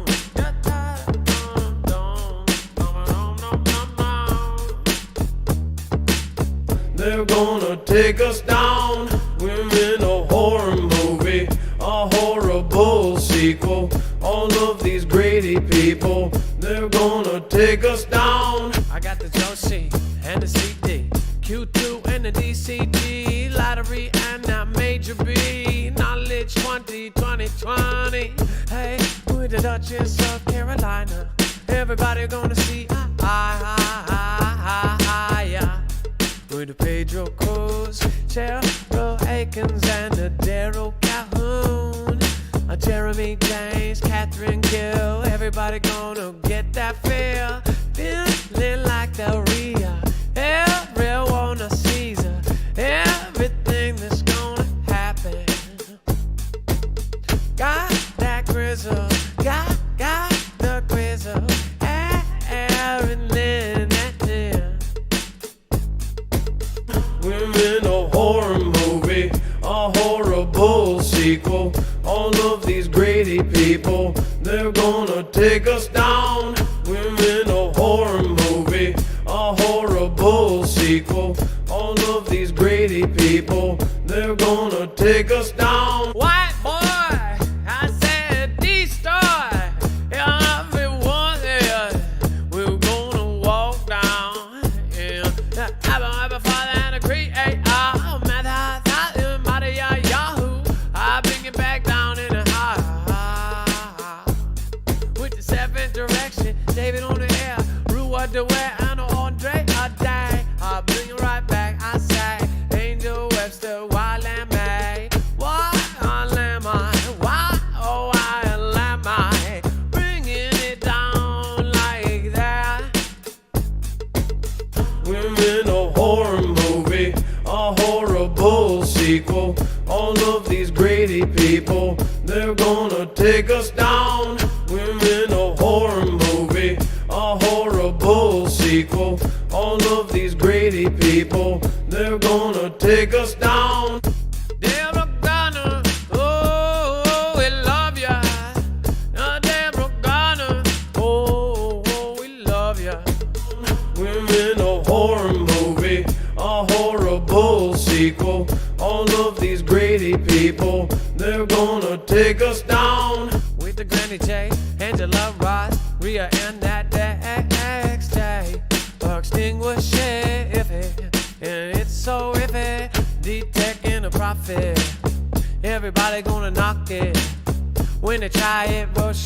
They're gonna take us down. We're in a horror movie, a horrible sequel. All of these Grady people, they're gonna take us down. I got the Josie and the CD, Q2 and the DCD, lottery and that Major B, knowledge 2020. Hey, with the Duchess of Carolina, everybody gonna see with the Pedro Cruz, Cheryl Akins, and the Daryl Calhoun, Jeremy James, Catherine Gill. Everybody gonna get that feel, feeling like the Rhea. Everyone a Caesar, everything that's gonna happen. Got that grizzle, got the grizzle, Aaron Lynn. We're in a horror movie, a horrible sequel. All of these Grady people, they're gonna take us down. We're in a horror movie, a horrible sequel. All of these Grady people, they're gonna take us down. White boy, I said destroy everyone there. We're gonna walk down. Yeah, I'm a father and a creator. Yahoo, I bring it back down in a high. With the seventh direction, David on the air, Rua DeWare, and Andre, I die. I bring it right back, I say, Angel Webster, why am I? Why am I? Why, oh, why am I? Bringing it down like that. We're in a horror movie, a horrible sequel. All of these Grady people, They're gonna take us down. We're in a horror movie, a horrible sequel. All of these greedy people, they're gonna take us down. Deborah Garner, oh, we love ya. Deborah Garner, oh, we love ya. We're in a horror movie, a horrible sequel. All of these greedy people, they're gonna take us down. With the Granny J, Angela Ross, Rhea and that Dex J. Extinguish iffy, and it's so iffy. Detecting a profit, everybody gonna knock it. When they try it, we'll show.